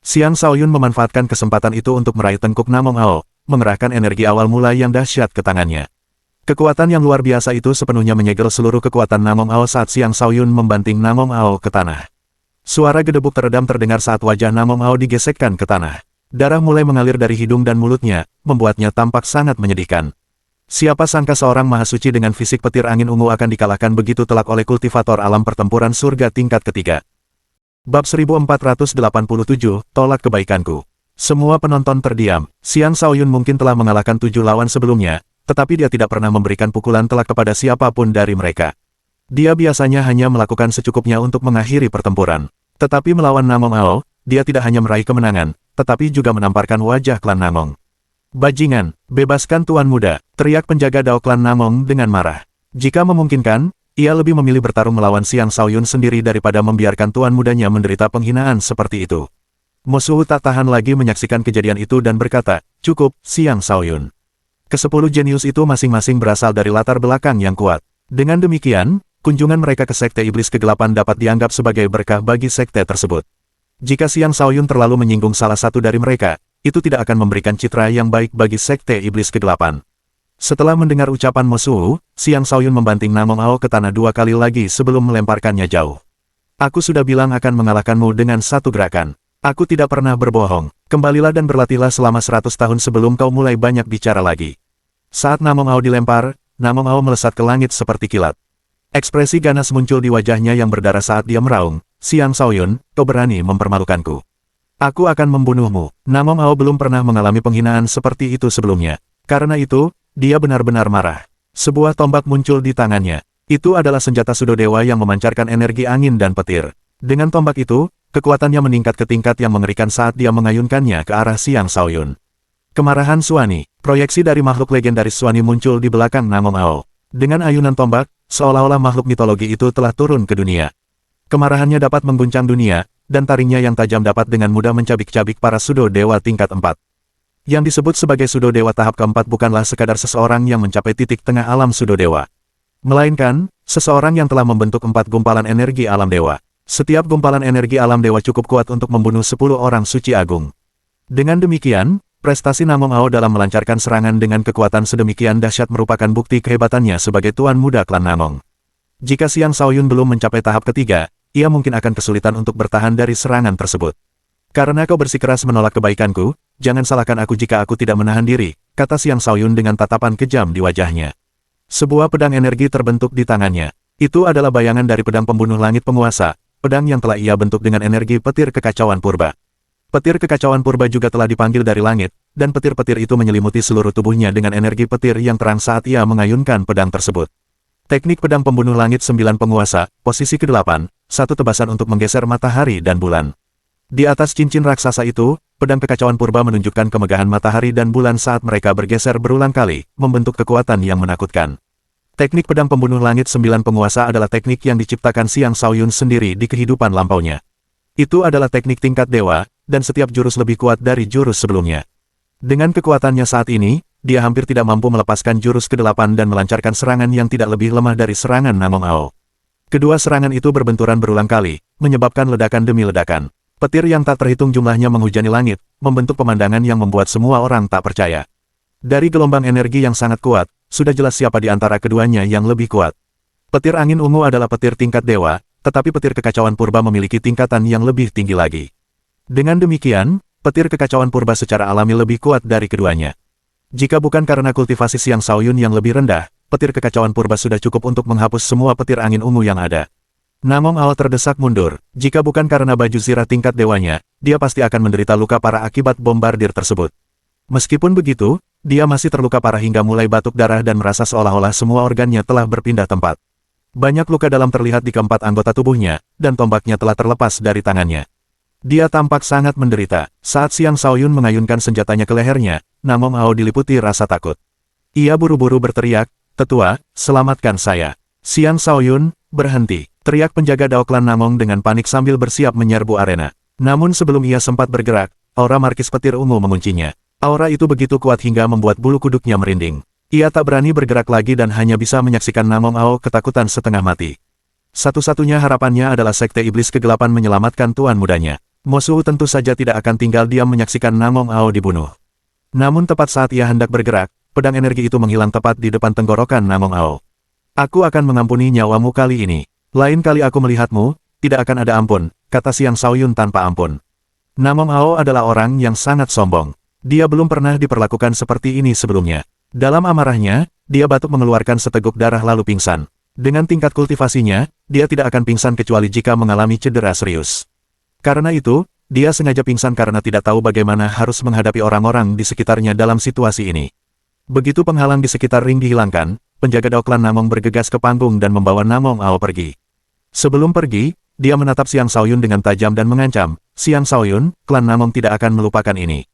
Xiang Shaoyun memanfaatkan kesempatan itu untuk meraih tengkuk Namong Ao, mengerahkan energi awal mula yang dahsyat ke tangannya. Kekuatan yang luar biasa itu sepenuhnya menyegel seluruh kekuatan Namong Ao saat Xiang Shaoyun membanting Namong Ao ke tanah. Suara gedebuk teredam terdengar saat wajah Namong Ao digesekkan ke tanah. Darah mulai mengalir dari hidung dan mulutnya, membuatnya tampak sangat menyedihkan. Siapa sangka seorang mahasuci dengan fisik petir angin ungu akan dikalahkan begitu telak oleh kultivator alam pertempuran surga tingkat ketiga. Bab 1487, Tolak Kebaikanku. Semua penonton terdiam. Xiang Shaoyun mungkin telah mengalahkan 7 lawan sebelumnya, tetapi dia tidak pernah memberikan pukulan telak kepada siapapun dari mereka. Dia biasanya hanya melakukan secukupnya untuk mengakhiri pertempuran. Tetapi melawan Namong Ao, dia tidak hanya meraih kemenangan, tetapi juga menamparkan wajah klan Namong. "Bajingan, bebaskan Tuan Muda," teriak penjaga Dao klan Namong dengan marah. Jika memungkinkan, ia lebih memilih bertarung melawan Xiang Shaoyun sendiri daripada membiarkan Tuan Mudanya menderita penghinaan seperti itu. Mo Suhu tak tahan lagi menyaksikan kejadian itu dan berkata, "Cukup, Xiang Shaoyun. Ke-10 jenius itu masing-masing berasal dari latar belakang yang kuat. Dengan demikian, kunjungan mereka ke Sekte Iblis Kegelapan dapat dianggap sebagai berkah bagi sekte tersebut. Jika Xiang Shaoyun terlalu menyinggung salah satu dari mereka, itu tidak akan memberikan citra yang baik bagi Sekte Iblis Kegelapan." Setelah mendengar ucapan Mo Suhu, Xiang Shaoyun membanting Namong Ao ke tanah 2 kali lagi sebelum melemparkannya jauh. "Aku sudah bilang akan mengalahkanmu dengan satu gerakan. Aku tidak pernah berbohong. Kembalilah dan berlatihlah selama 100 tahun sebelum kau mulai banyak bicara lagi." Saat Namong Ao dilempar, Namong Ao melesat ke langit seperti kilat. Ekspresi ganas muncul di wajahnya yang berdarah saat dia meraung, "Xiang Shaoyun, kau berani mempermalukanku. Aku akan membunuhmu." Namong Ao belum pernah mengalami penghinaan seperti itu sebelumnya. Karena itu, dia benar-benar marah. Sebuah tombak muncul di tangannya. Itu adalah senjata Sudo Dewa yang memancarkan energi angin dan petir. Dengan tombak itu, kekuatannya meningkat ke tingkat yang mengerikan saat dia mengayunkannya ke arah Xiang Shaoyun. Kemarahan Suani, proyeksi dari makhluk legendaris Suani muncul di belakang Namong Ao. Dengan ayunan tombak, seolah-olah makhluk mitologi itu telah turun ke dunia. Kemarahannya dapat mengguncang dunia, dan taringnya yang tajam dapat dengan mudah mencabik-cabik para Sudo Dewa tingkat 4. Yang disebut sebagai Sudo Dewa tahap keempat bukanlah sekadar seseorang yang mencapai titik tengah alam Sudo Dewa. Melainkan, seseorang yang telah membentuk 4 gumpalan energi alam dewa. Setiap gumpalan energi alam dewa cukup kuat untuk membunuh 10 orang suci agung. Dengan demikian, prestasi Namong Ao dalam melancarkan serangan dengan kekuatan sedemikian dahsyat merupakan bukti kehebatannya sebagai Tuan Muda klan Namong. Jika Xiang Shaoyun belum mencapai tahap ketiga, ia mungkin akan kesulitan untuk bertahan dari serangan tersebut. "Karena kau bersikeras menolak kebaikanku, jangan salahkan aku jika aku tidak menahan diri," kata Xiang Shaoyun dengan tatapan kejam di wajahnya. Sebuah pedang energi terbentuk di tangannya. Itu adalah bayangan dari pedang pembunuh langit penguasa, pedang yang telah ia bentuk dengan energi petir kekacauan purba. Petir kekacauan purba juga telah dipanggil dari langit, dan petir-petir itu menyelimuti seluruh tubuhnya dengan energi petir yang terang saat ia mengayunkan pedang tersebut. Teknik pedang pembunuh langit 9 penguasa, posisi ke-8, satu tebasan untuk menggeser matahari dan bulan. Di atas cincin raksasa itu, pedang kekacauan purba menunjukkan kemegahan matahari dan bulan saat mereka bergeser berulang kali, membentuk kekuatan yang menakutkan. Teknik pedang pembunuh langit 9 penguasa adalah teknik yang diciptakan Xiang Shaoyun sendiri di kehidupan lampaunya. Itu adalah teknik tingkat dewa, dan setiap jurus lebih kuat dari jurus sebelumnya. Dengan kekuatannya saat ini, dia hampir tidak mampu melepaskan jurus ke-8 dan melancarkan serangan yang tidak lebih lemah dari serangan Namong Ao. Kedua serangan itu berbenturan berulang kali, menyebabkan ledakan demi ledakan. Petir yang tak terhitung jumlahnya menghujani langit, membentuk pemandangan yang membuat semua orang tak percaya. Dari gelombang energi yang sangat kuat, sudah jelas siapa di antara keduanya yang lebih kuat. Petir angin ungu adalah petir tingkat dewa, tetapi petir kekacauan purba memiliki tingkatan yang lebih tinggi lagi. Dengan demikian, petir kekacauan purba secara alami lebih kuat dari keduanya. Jika bukan karena kultivasi Xiang Shaoyun yang lebih rendah, petir kekacauan purba sudah cukup untuk menghapus semua petir angin ungu yang ada. Namong Ao terdesak mundur. Jika bukan karena baju zirah tingkat dewanya, dia pasti akan menderita luka parah akibat bombardir tersebut. Meskipun begitu, dia masih terluka parah hingga mulai batuk darah dan merasa seolah-olah semua organnya telah berpindah tempat. Banyak luka dalam terlihat di keempat anggota tubuhnya, dan tombaknya telah terlepas dari tangannya. Dia tampak sangat menderita. Saat Xiang Shaoyun mengayunkan senjatanya ke lehernya, Namong Ao diliputi rasa takut. Ia buru-buru berteriak, "Tetua, selamatkan saya." "Xiang Shaoyun, berhenti!" teriak penjaga Dao klan Namong dengan panik sambil bersiap menyerbu arena. Namun sebelum ia sempat bergerak, aura markis petir ungu menguncinya. Aura itu begitu kuat hingga membuat bulu kuduknya merinding. Ia tak berani bergerak lagi dan hanya bisa menyaksikan Namong Ao ketakutan setengah mati. Satu-satunya harapannya adalah Sekte Iblis Kegelapan menyelamatkan Tuan Mudanya. Mo Suhu tentu saja tidak akan tinggal diam menyaksikan Namong Ao dibunuh. Namun tepat saat ia hendak bergerak, pedang energi itu menghilang tepat di depan tenggorokan Namong Ao. "Aku akan mengampuni nyawamu kali ini. Lain kali aku melihatmu, tidak akan ada ampun," kata Xiang Shaoyun tanpa ampun. Namong Ao adalah orang yang sangat sombong. Dia belum pernah diperlakukan seperti ini sebelumnya. Dalam amarahnya, dia batuk mengeluarkan seteguk darah lalu pingsan. Dengan tingkat kultivasinya, dia tidak akan pingsan kecuali jika mengalami cedera serius. Karena itu, dia sengaja pingsan karena tidak tahu bagaimana harus menghadapi orang-orang di sekitarnya dalam situasi ini. Begitu penghalang di sekitar ring dihilangkan, penjaga Dao klan Namong bergegas ke panggung dan membawa Namong Ao pergi. Sebelum pergi, dia menatap Xiang Shaoyun dengan tajam dan mengancam, "Xiang Shaoyun, klan Namong tidak akan melupakan ini."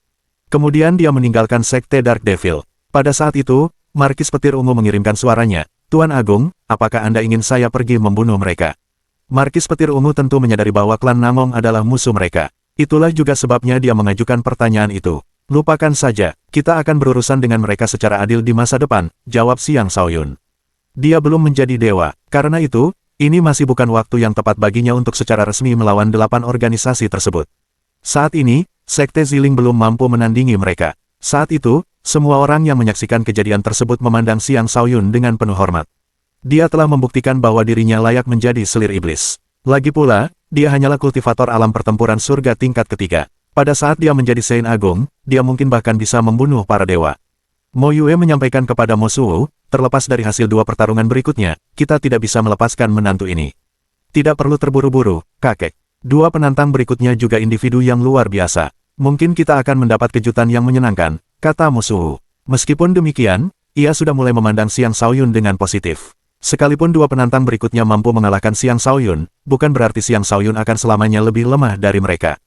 Kemudian dia meninggalkan Sekte Dark Devil. Pada saat itu, Markis Petir Ungu mengirimkan suaranya, "Tuan Agung, apakah Anda ingin saya pergi membunuh mereka?" Markis Petir Ungu tentu menyadari bahwa klan Namong adalah musuh mereka. Itulah juga sebabnya dia mengajukan pertanyaan itu. "Lupakan saja, kita akan berurusan dengan mereka secara adil di masa depan," jawab Xiang Shaoyun. Dia belum menjadi dewa, karena itu, ini masih bukan waktu yang tepat baginya untuk secara resmi melawan 8 organisasi tersebut. Saat ini, Sekte Ziling belum mampu menandingi mereka. Saat itu, semua orang yang menyaksikan kejadian tersebut memandang Xiang Shaoyun dengan penuh hormat. Dia telah membuktikan bahwa dirinya layak menjadi selir iblis. Lagi pula, dia hanyalah kultivator alam pertempuran surga tingkat ketiga. Pada saat dia menjadi Sein Agung, dia mungkin bahkan bisa membunuh para dewa. Mo Yue menyampaikan kepada Mo Suwu, "Terlepas dari hasil 2 pertarungan berikutnya, kita tidak bisa melepaskan menantu ini. Tidak perlu terburu-buru, kakek. 2 penantang berikutnya juga individu yang luar biasa. Mungkin kita akan mendapat kejutan yang menyenangkan," kata Mo Suwu. Meskipun demikian, ia sudah mulai memandang Xiang Shaoyun dengan positif. Sekalipun 2 penantang berikutnya mampu mengalahkan Xiang Shaoyun, bukan berarti Xiang Shaoyun akan selamanya lebih lemah dari mereka.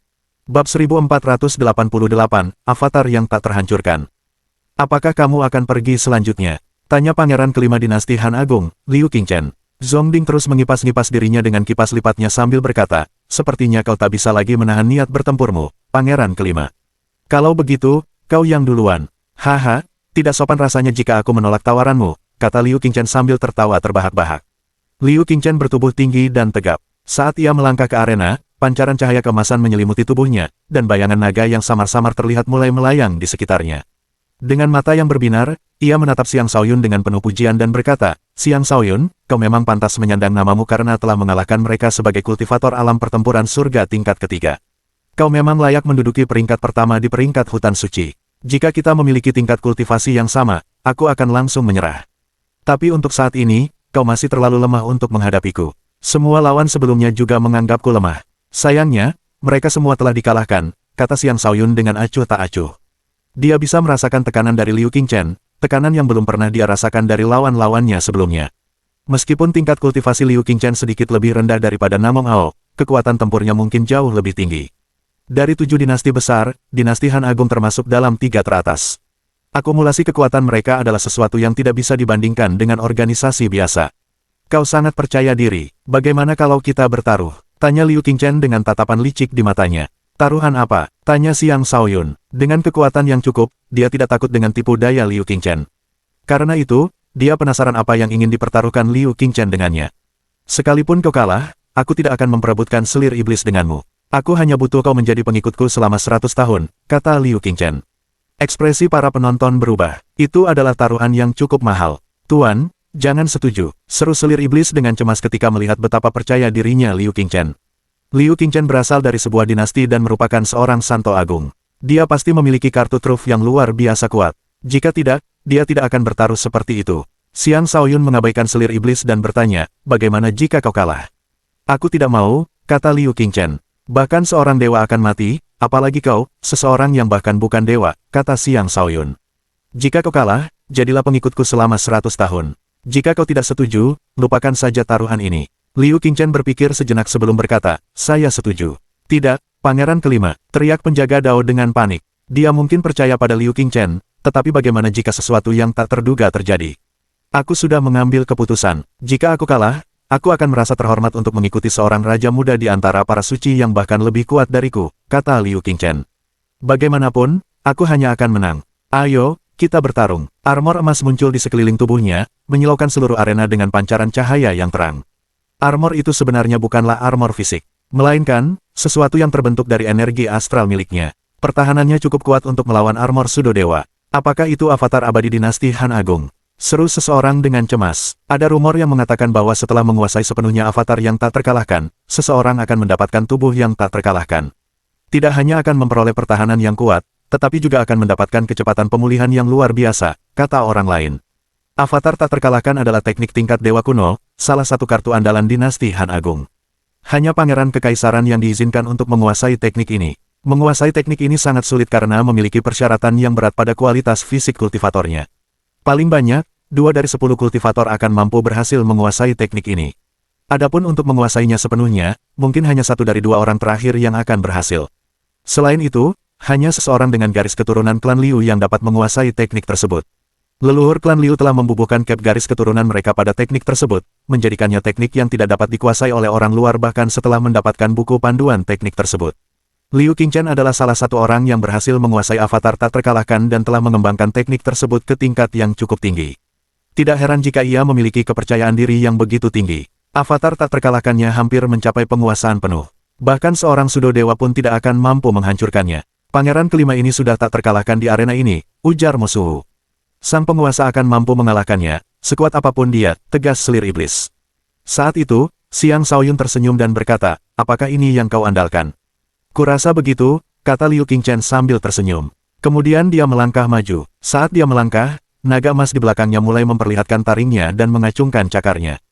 Bab 1488, Avatar yang tak terhancurkan. "Apakah kamu akan pergi selanjutnya?" tanya Pangeran kelima dinasti Han Agung, Liu Qingchen. Zongding terus mengipas-ngipas dirinya dengan kipas lipatnya sambil berkata, "Sepertinya kau tak bisa lagi menahan niat bertempurmu, Pangeran kelima. Kalau begitu, kau yang duluan." "Haha, tidak sopan rasanya jika aku menolak tawaranmu," kata Liu Qingchen sambil tertawa terbahak-bahak. Liu Qingchen bertubuh tinggi dan tegap. Saat ia melangkah ke arena, pancaran cahaya keemasan menyelimuti tubuhnya, dan bayangan naga yang samar-samar terlihat mulai melayang di sekitarnya. Dengan mata yang berbinar, ia menatap Xiang Shaoyun dengan penuh pujian dan berkata, "Xiang Shaoyun, kau memang pantas menyandang namamu karena telah mengalahkan mereka sebagai kultivator alam pertempuran surga tingkat ketiga. Kau memang layak menduduki peringkat pertama di peringkat hutan suci. Jika kita memiliki tingkat kultivasi yang sama, aku akan langsung menyerah. Tapi untuk saat ini, kau masih terlalu lemah untuk menghadapiku. Semua lawan sebelumnya juga menganggapku lemah. Sayangnya, mereka semua telah dikalahkan," kata Xiang Shaoyun dengan acuh tak acuh. Dia bisa merasakan tekanan dari Liu Qingchen, tekanan yang belum pernah dia rasakan dari lawan-lawannya sebelumnya. Meskipun tingkat kultivasi Liu Qingchen sedikit lebih rendah daripada Namong Ao, kekuatan tempurnya mungkin jauh lebih tinggi. Dari 7 dinasti besar, dinasti Han Agung termasuk dalam 3 teratas. Akumulasi kekuatan mereka adalah sesuatu yang tidak bisa dibandingkan dengan organisasi biasa. "Kau sangat percaya diri, bagaimana kalau kita bertaruh?" tanya Liu Qingchen dengan tatapan licik di matanya. "Taruhan apa?" tanya Xiang Shaoyun. Dengan kekuatan yang cukup, dia tidak takut dengan tipu daya Liu Qingchen. Karena itu, dia penasaran apa yang ingin dipertaruhkan Liu Qingchen dengannya. "Sekalipun kau kalah, aku tidak akan memperebutkan selir iblis denganmu. Aku hanya butuh kau menjadi pengikutku selama 100 tahun, kata Liu Qingchen. Ekspresi para penonton berubah. "Itu adalah taruhan yang cukup mahal. Tuan, jangan setuju," seru selir iblis dengan cemas ketika melihat betapa percaya dirinya Liu Qingchen. Liu Qingchen berasal dari sebuah dinasti dan merupakan seorang santo agung. Dia pasti memiliki kartu truf yang luar biasa kuat. Jika tidak, dia tidak akan bertaruh seperti itu. Xiang Shaoyun mengabaikan selir iblis dan bertanya, "Bagaimana jika kau kalah?" "Aku tidak mau," kata Liu Qingchen. "Bahkan seorang dewa akan mati, apalagi kau, seseorang yang bahkan bukan dewa," kata Xiang Shaoyun. "Jika kau kalah, jadilah pengikutku selama 100 tahun. Jika kau tidak setuju, lupakan saja taruhan ini." Liu Qingchen berpikir sejenak sebelum berkata, "Saya setuju." "Tidak, Pangeran kelima," teriak penjaga Dao dengan panik. Dia mungkin percaya pada Liu Qingchen, tetapi bagaimana jika sesuatu yang tak terduga terjadi? "Aku sudah mengambil keputusan. Jika aku kalah, aku akan merasa terhormat untuk mengikuti seorang raja muda di antara para suci yang bahkan lebih kuat dariku," kata Liu Qingchen. "Bagaimanapun, aku hanya akan menang. Ayo, kita bertarung." Armor emas muncul di sekeliling tubuhnya, menyilaukan seluruh arena dengan pancaran cahaya yang terang. Armor itu sebenarnya bukanlah armor fisik, melainkan sesuatu yang terbentuk dari energi astral miliknya. Pertahanannya cukup kuat untuk melawan armor Sudo Dewa. "Apakah itu avatar abadi dinasti Han Agung?" seru seseorang dengan cemas. Ada rumor yang mengatakan bahwa setelah menguasai sepenuhnya avatar yang tak terkalahkan, seseorang akan mendapatkan tubuh yang tak terkalahkan. Tidak hanya akan memperoleh pertahanan yang kuat, tetapi juga akan mendapatkan kecepatan pemulihan yang luar biasa, kata orang lain. Avatar tak terkalahkan adalah teknik tingkat dewa kuno, salah satu kartu andalan dinasti Han Agung. Hanya pangeran kekaisaran yang diizinkan untuk menguasai teknik ini. Menguasai teknik ini sangat sulit karena memiliki persyaratan yang berat pada kualitas fisik kultivatornya. Paling banyak, 2 dari 10 kultivator akan mampu berhasil menguasai teknik ini. Adapun untuk menguasainya sepenuhnya, mungkin hanya 1 dari 2 orang terakhir yang akan berhasil. Selain itu, hanya seseorang dengan garis keturunan klan Liu yang dapat menguasai teknik tersebut. Leluhur klan Liu telah membubuhkan cap garis keturunan mereka pada teknik tersebut, menjadikannya teknik yang tidak dapat dikuasai oleh orang luar bahkan setelah mendapatkan buku panduan teknik tersebut. Liu Qingchen adalah salah satu orang yang berhasil menguasai avatar tak terkalahkan dan telah mengembangkan teknik tersebut ke tingkat yang cukup tinggi. Tidak heran jika ia memiliki kepercayaan diri yang begitu tinggi. Avatar tak terkalahkannya hampir mencapai penguasaan penuh. Bahkan seorang Sudo Dewa pun tidak akan mampu menghancurkannya. Pangeran kelima ini sudah tak terkalahkan di arena ini, ujar musuh. Sang penguasa akan mampu mengalahkannya, sekuat apapun dia, tegas selir iblis. Saat itu, Xiang Shaoyun tersenyum dan berkata, apakah ini yang kau andalkan? Kurasa begitu, kata Liu Qingchen sambil tersenyum. Kemudian dia melangkah maju. Saat dia melangkah, naga emas di belakangnya mulai memperlihatkan taringnya dan mengacungkan cakarnya.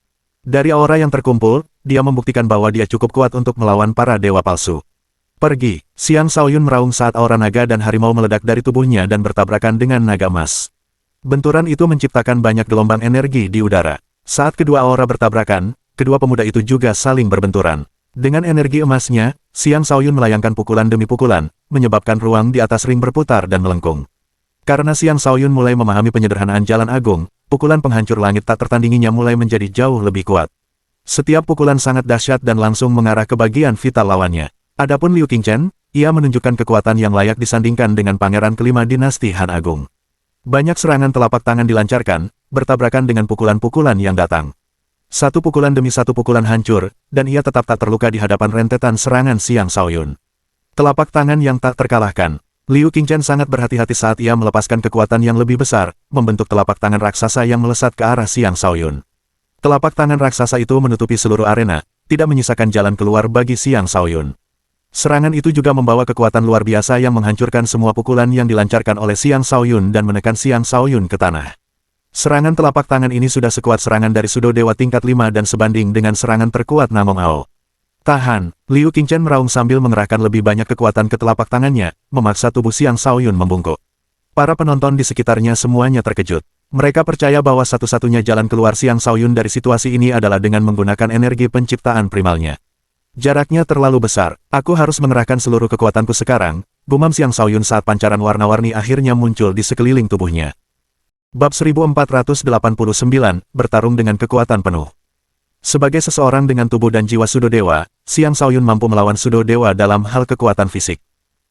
Dari aura yang terkumpul, dia membuktikan bahwa dia cukup kuat untuk melawan para dewa palsu. Pergi, Xiang Shaoyun meraung saat aura naga dan harimau meledak dari tubuhnya dan bertabrakan dengan naga emas. Benturan itu menciptakan banyak gelombang energi di udara. Saat kedua aura bertabrakan, kedua pemuda itu juga saling berbenturan. Dengan energi emasnya, Xiang Shaoyun melayangkan pukulan demi pukulan, menyebabkan ruang di atas ring berputar dan melengkung. Karena Xiang Shaoyun mulai memahami penyederhanaan jalan agung, pukulan penghancur langit tak tertandinginya mulai menjadi jauh lebih kuat. Setiap pukulan sangat dahsyat dan langsung mengarah ke bagian vital lawannya. Adapun Liu Qingchen, ia menunjukkan kekuatan yang layak disandingkan dengan pangeran kelima dinasti Han Agung. Banyak serangan telapak tangan dilancarkan, bertabrakan dengan pukulan-pukulan yang datang. Satu pukulan demi satu pukulan hancur, dan ia tetap tak terluka di hadapan rentetan serangan Xiang Shaoyun. Telapak tangan yang tak terkalahkan. Liu Qingchen sangat berhati-hati saat ia melepaskan kekuatan yang lebih besar, membentuk telapak tangan raksasa yang melesat ke arah Xiang Shaoyun. Telapak tangan raksasa itu menutupi seluruh arena, tidak menyisakan jalan keluar bagi Xiang Shaoyun. Serangan itu juga membawa kekuatan luar biasa yang menghancurkan semua pukulan yang dilancarkan oleh Xiang Shaoyun dan menekan Xiang Shaoyun ke tanah. Serangan telapak tangan ini sudah sekuat serangan dari Sudo Dewa tingkat 5 dan sebanding dengan serangan terkuat Namong Ao. Tahan, Liu Qingchen meraung sambil mengerahkan lebih banyak kekuatan ke telapak tangannya, memaksa tubuh Xiang Shaoyun membungkuk. Para penonton di sekitarnya semuanya terkejut. Mereka percaya bahwa satu-satunya jalan keluar Xiang Shaoyun dari situasi ini adalah dengan menggunakan energi penciptaan primalnya. Jaraknya terlalu besar, aku harus mengerahkan seluruh kekuatanku sekarang, gumam Xiang Shaoyun saat pancaran warna-warni akhirnya muncul di sekeliling tubuhnya. Bab 1489, bertarung dengan kekuatan penuh. Sebagai seseorang dengan tubuh dan jiwa Sudo Dewa, Xiang Shaoyun mampu melawan Sudo Dewa dalam hal kekuatan fisik.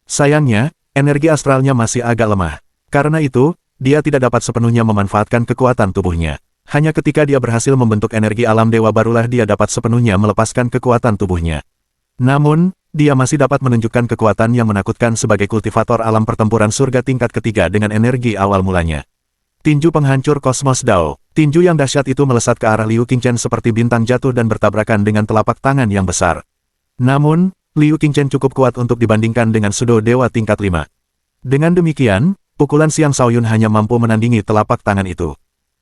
Sayangnya, energi astralnya masih agak lemah. Karena itu, dia tidak dapat sepenuhnya memanfaatkan kekuatan tubuhnya. Hanya ketika dia berhasil membentuk energi alam dewa barulah dia dapat sepenuhnya melepaskan kekuatan tubuhnya. Namun, dia masih dapat menunjukkan kekuatan yang menakutkan sebagai kultivator alam pertempuran surga tingkat ketiga dengan energi awal mulanya. Tinju penghancur kosmos Dao. Tinju yang dahsyat itu melesat ke arah Liu Qingchen seperti bintang jatuh dan bertabrakan dengan telapak tangan yang besar. Namun, Liu Qingchen cukup kuat untuk dibandingkan dengan Sudo Dewa tingkat 5. Dengan demikian, pukulan Xiang Shaoyun hanya mampu menandingi telapak tangan itu.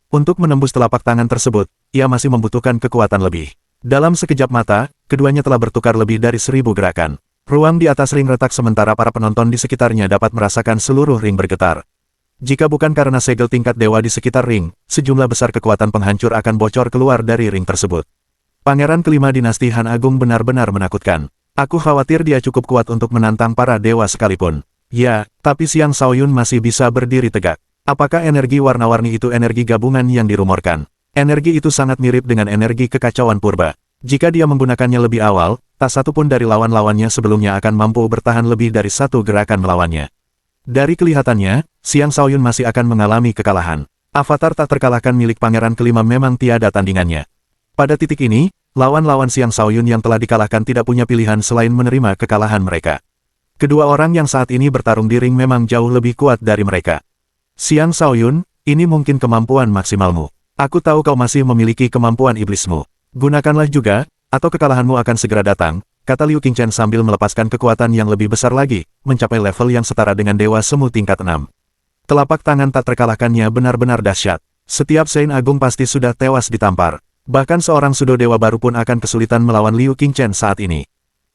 Untuk menembus telapak tangan tersebut, ia masih membutuhkan kekuatan lebih. Dalam sekejap mata, keduanya telah bertukar lebih dari 1000 gerakan. Ruang di atas ring retak sementara para penonton di sekitarnya dapat merasakan seluruh ring bergetar. Jika bukan karena segel tingkat dewa di sekitar ring, sejumlah besar kekuatan penghancur akan bocor keluar dari ring tersebut. Pangeran kelima dinasti Han Agung benar-benar menakutkan. Aku khawatir dia cukup kuat untuk menantang para dewa sekalipun. Ya, tapi Xiang Shaoyun masih bisa berdiri tegak. Apakah energi warna-warni itu energi gabungan yang dirumorkan? Energi itu sangat mirip dengan energi kekacauan purba. Jika dia menggunakannya lebih awal, tak satu pun dari lawan-lawannya sebelumnya akan mampu bertahan lebih dari satu gerakan melawannya. Dari kelihatannya, Xiang Shaoyun masih akan mengalami kekalahan. Avatar tak terkalahkan milik pangeran kelima memang tiada tandingannya. Pada titik ini, lawan-lawan Xiang Shaoyun yang telah dikalahkan tidak punya pilihan selain menerima kekalahan mereka. Kedua orang yang saat ini bertarung di ring memang jauh lebih kuat dari mereka. Xiang Shaoyun, ini mungkin kemampuan maksimalmu. Aku tahu kau masih memiliki kemampuan iblismu. Gunakanlah juga, atau kekalahanmu akan segera datang, kata Liu Qingchen sambil melepaskan kekuatan yang lebih besar lagi, mencapai level yang setara dengan Dewa Semu tingkat 6. Telapak tangan tak terkalahkannya benar-benar dahsyat. Setiap Saint Agung pasti sudah tewas ditampar. Bahkan seorang Sudo Dewa baru pun akan kesulitan melawan Liu Qingchen saat ini.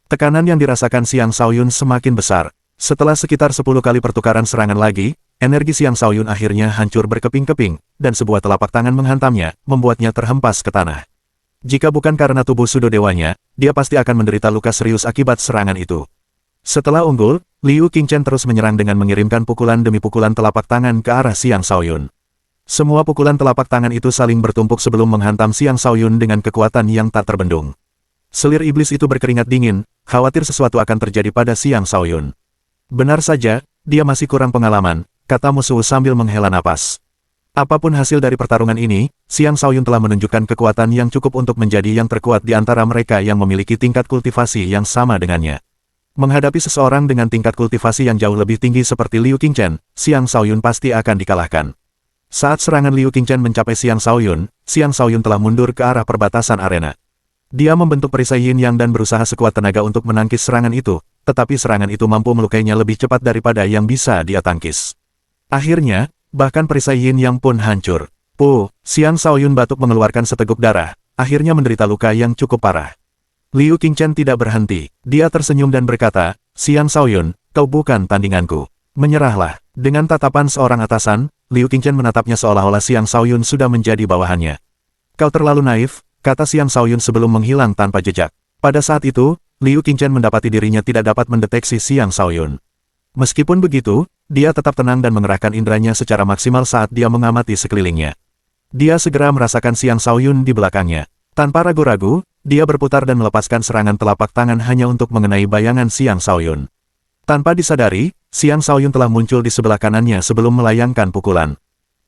Tekanan yang dirasakan Xiang Shaoyun semakin besar. Setelah sekitar 10 kali pertukaran serangan lagi, energi Xiang Shaoyun akhirnya hancur berkeping-keping, dan sebuah telapak tangan menghantamnya, membuatnya terhempas ke tanah. Jika bukan karena tubuh Sudo Dewanya, dia pasti akan menderita luka serius akibat serangan itu. Setelah unggul, Liu Qingchen terus menyerang dengan mengirimkan pukulan demi pukulan telapak tangan ke arah Xiang Shaoyun. Semua pukulan telapak tangan itu saling bertumpuk sebelum menghantam Xiang Shaoyun dengan kekuatan yang tak terbendung. Selir iblis itu berkeringat dingin, khawatir sesuatu akan terjadi pada Xiang Shaoyun. Benar saja, dia masih kurang pengalaman, kata musuh sambil menghela napas. Apapun hasil dari pertarungan ini, Xiang Shaoyun telah menunjukkan kekuatan yang cukup untuk menjadi yang terkuat di antara mereka yang memiliki tingkat kultivasi yang sama dengannya. Menghadapi seseorang dengan tingkat kultivasi yang jauh lebih tinggi seperti Liu Qingchen, Xiang Shaoyun pasti akan dikalahkan. Saat serangan Liu Qingchen mencapai Xiang Shaoyun telah mundur ke arah perbatasan arena. Dia membentuk perisai yin yang dan berusaha sekuat tenaga untuk menangkis serangan itu, tetapi serangan itu mampu melukainya lebih cepat daripada yang bisa dia tangkis. Akhirnya, bahkan perisai yin yang pun hancur. Xiang Shaoyun batuk mengeluarkan seteguk darah, akhirnya menderita luka yang cukup parah. Liu Qingchen tidak berhenti, dia tersenyum dan berkata, Xiang Shaoyun, kau bukan tandinganku. Menyerahlah. Dengan tatapan seorang atasan, Liu Qingchen menatapnya seolah-olah Xiang Shaoyun sudah menjadi bawahannya. Kau terlalu naif, kata Xiang Shaoyun sebelum menghilang tanpa jejak. Pada saat itu, Liu Qingchen mendapati dirinya tidak dapat mendeteksi Xiang Shaoyun. Meskipun begitu, dia tetap tenang dan mengerahkan indranya secara maksimal saat dia mengamati sekelilingnya. Dia segera merasakan Xiang Shaoyun di belakangnya. Tanpa ragu-ragu, dia berputar dan melepaskan serangan telapak tangan hanya untuk mengenai bayangan Xiang Shaoyun. Tanpa disadari, Xiang Shaoyun telah muncul di sebelah kanannya sebelum melayangkan pukulan.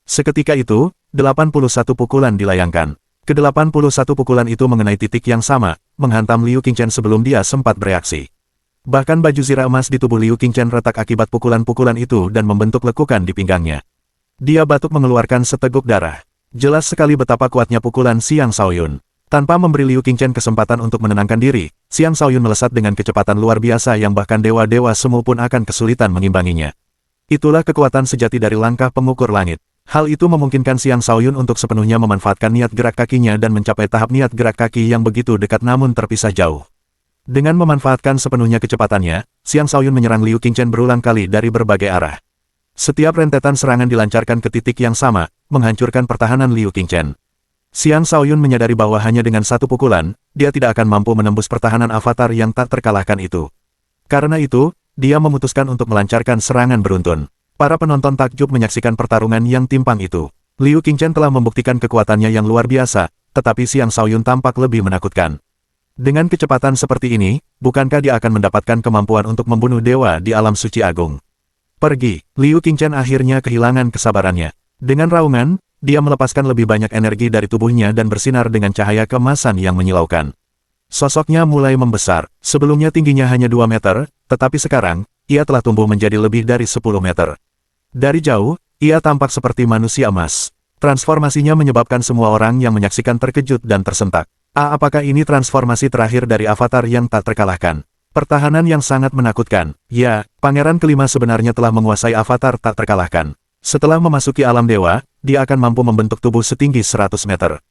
Seketika itu, 81 pukulan dilayangkan. Ke-81 pukulan itu mengenai titik yang sama, menghantam Liu Qingchen sebelum dia sempat bereaksi. Bahkan baju zirah emas di tubuh Liu Qingchen retak akibat pukulan-pukulan itu dan membentuk lekukan di pinggangnya. Dia batuk mengeluarkan seteguk darah. Jelas sekali betapa kuatnya pukulan Xiang Shaoyun. Tanpa memberi Liu Qingchen kesempatan untuk menenangkan diri, Xiang Shaoyun melesat dengan kecepatan luar biasa yang bahkan dewa-dewa semu pun akan kesulitan mengimbanginya. Itulah kekuatan sejati dari langkah pengukur langit. Hal itu memungkinkan Xiang Shaoyun untuk sepenuhnya memanfaatkan niat gerak kakinya dan mencapai tahap niat gerak kaki yang begitu dekat namun terpisah jauh. Dengan memanfaatkan sepenuhnya kecepatannya, Xiang Shaoyun menyerang Liu Qingchen berulang kali dari berbagai arah. Setiap rentetan serangan dilancarkan ke titik yang sama, menghancurkan pertahanan Liu Qingchen. Xiang Shaoyun menyadari bahwa hanya dengan satu pukulan, dia tidak akan mampu menembus pertahanan avatar yang tak terkalahkan itu. Karena itu, dia memutuskan untuk melancarkan serangan beruntun. Para penonton takjub menyaksikan pertarungan yang timpang itu. Liu Qingchen telah membuktikan kekuatannya yang luar biasa, tetapi Xiang Shaoyun tampak lebih menakutkan. Dengan kecepatan seperti ini, bukankah dia akan mendapatkan kemampuan untuk membunuh dewa di alam suci agung? Pergi, Liu Qingchen akhirnya kehilangan kesabarannya. Dengan raungan, dia melepaskan lebih banyak energi dari tubuhnya dan bersinar dengan cahaya keemasan yang menyilaukan. Sosoknya mulai membesar, sebelumnya tingginya hanya 2 meter, tetapi sekarang, ia telah tumbuh menjadi lebih dari 10 meter. Dari jauh, ia tampak seperti manusia emas. Transformasinya menyebabkan semua orang yang menyaksikan terkejut dan tersentak. Apakah ini transformasi terakhir dari avatar yang tak terkalahkan? Pertahanan yang sangat menakutkan. Ya, pangeran kelima sebenarnya telah menguasai avatar tak terkalahkan. Setelah memasuki alam dewa, dia akan mampu membentuk tubuh setinggi 100 meter.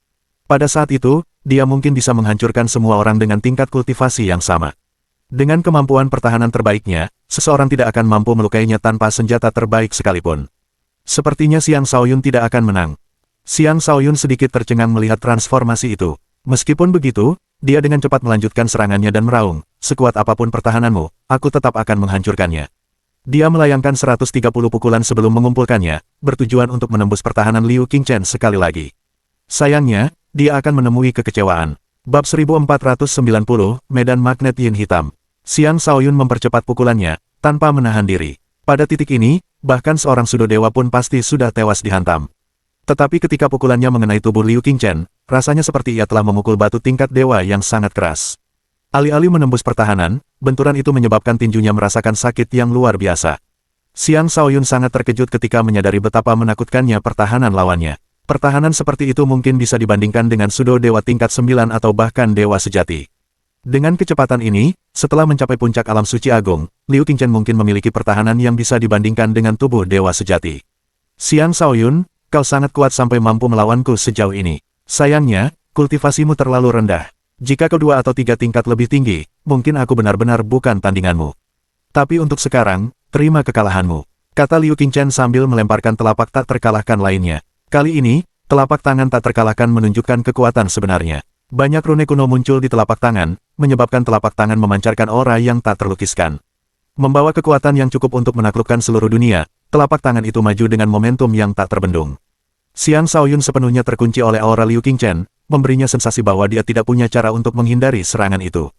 Pada saat itu, dia mungkin bisa menghancurkan semua orang dengan tingkat kultivasi yang sama. Dengan kemampuan pertahanan terbaiknya, seseorang tidak akan mampu melukainya tanpa senjata terbaik sekalipun. Sepertinya Xiang Shaoyun tidak akan menang. Xiang Shaoyun sedikit tercengang melihat transformasi itu. Meskipun begitu, dia dengan cepat melanjutkan serangannya dan meraung, sekuat apapun pertahananmu, aku tetap akan menghancurkannya. Dia melayangkan 130 pukulan sebelum mengumpulkannya, bertujuan untuk menembus pertahanan Liu Qingchen sekali lagi. Sayangnya, dia akan menemui kekecewaan. Bab 1490, Medan Magnet Yin Hitam. Xiang Shaoyun mempercepat pukulannya, tanpa menahan diri. Pada titik ini, bahkan seorang Sudo Dewa pun pasti sudah tewas dihantam. Tetapi ketika pukulannya mengenai tubuh Liu Qingchen, rasanya seperti ia telah memukul batu tingkat dewa yang sangat keras. Alih-alih menembus pertahanan, benturan itu menyebabkan tinjunya merasakan sakit yang luar biasa. Xiang Shaoyun sangat terkejut ketika menyadari betapa menakutkannya pertahanan lawannya. Pertahanan seperti itu mungkin bisa dibandingkan dengan Sudo Dewa tingkat 9 atau bahkan dewa sejati. Dengan kecepatan ini, setelah mencapai puncak alam suci agung, Liu Qingchen mungkin memiliki pertahanan yang bisa dibandingkan dengan tubuh dewa sejati. Xiang Shaoyun, kau sangat kuat sampai mampu melawanku sejauh ini. Sayangnya, kultivasimu terlalu rendah. Jika kau 2 atau 3 tingkat lebih tinggi, mungkin aku benar-benar bukan tandinganmu. Tapi untuk sekarang, terima kekalahanmu, kata Liu Qingchen sambil melemparkan telapak tak terkalahkan lainnya. Kali ini, telapak tangan tak terkalahkan menunjukkan kekuatan sebenarnya. Banyak rune kuno muncul di telapak tangan, menyebabkan telapak tangan memancarkan aura yang tak terlukiskan. Membawa kekuatan yang cukup untuk menaklukkan seluruh dunia, telapak tangan itu maju dengan momentum yang tak terbendung. Xiang Shaoyun sepenuhnya terkunci oleh aura Liu Qingchen, memberinya sensasi bahwa dia tidak punya cara untuk menghindari serangan itu.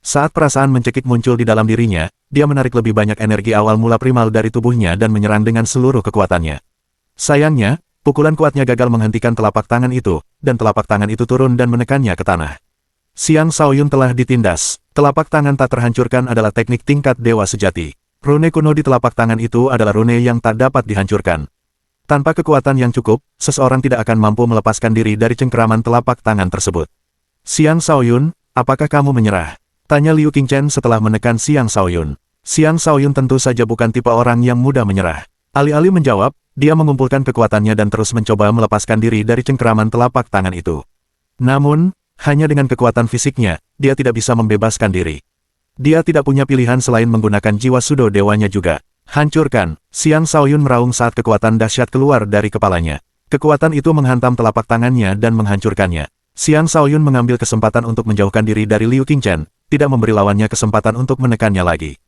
Saat perasaan mencekik muncul di dalam dirinya, dia menarik lebih banyak energi awal mula primal dari tubuhnya dan menyerang dengan seluruh kekuatannya. Sayangnya, pukulan kuatnya gagal menghentikan telapak tangan itu, dan telapak tangan itu turun dan menekannya ke tanah. Xiang Shaoyun telah ditindas. Telapak tangan tak terhancurkan adalah teknik tingkat dewa sejati. Rune kuno di telapak tangan itu adalah rune yang tak dapat dihancurkan. Tanpa kekuatan yang cukup, seseorang tidak akan mampu melepaskan diri dari cengkeraman telapak tangan tersebut. Xiang Shaoyun, apakah kamu menyerah? Tanya Liu Qingchen setelah menekan Xiang Shaoyun. Xiang Shaoyun tentu saja bukan tipe orang yang mudah menyerah. Alih-alih menjawab, dia mengumpulkan kekuatannya dan terus mencoba melepaskan diri dari cengkeraman telapak tangan itu. Namun, hanya dengan kekuatan fisiknya, dia tidak bisa membebaskan diri. Dia tidak punya pilihan selain menggunakan jiwa sudo dewanya juga. Hancurkan! Xiang Shaoyun meraung saat kekuatan dahsyat keluar dari kepalanya. Kekuatan itu menghantam telapak tangannya dan menghancurkannya. Xiang Shaoyun mengambil kesempatan untuk menjauhkan diri dari Liu Qingchen, tidak memberi lawannya kesempatan untuk menekannya lagi.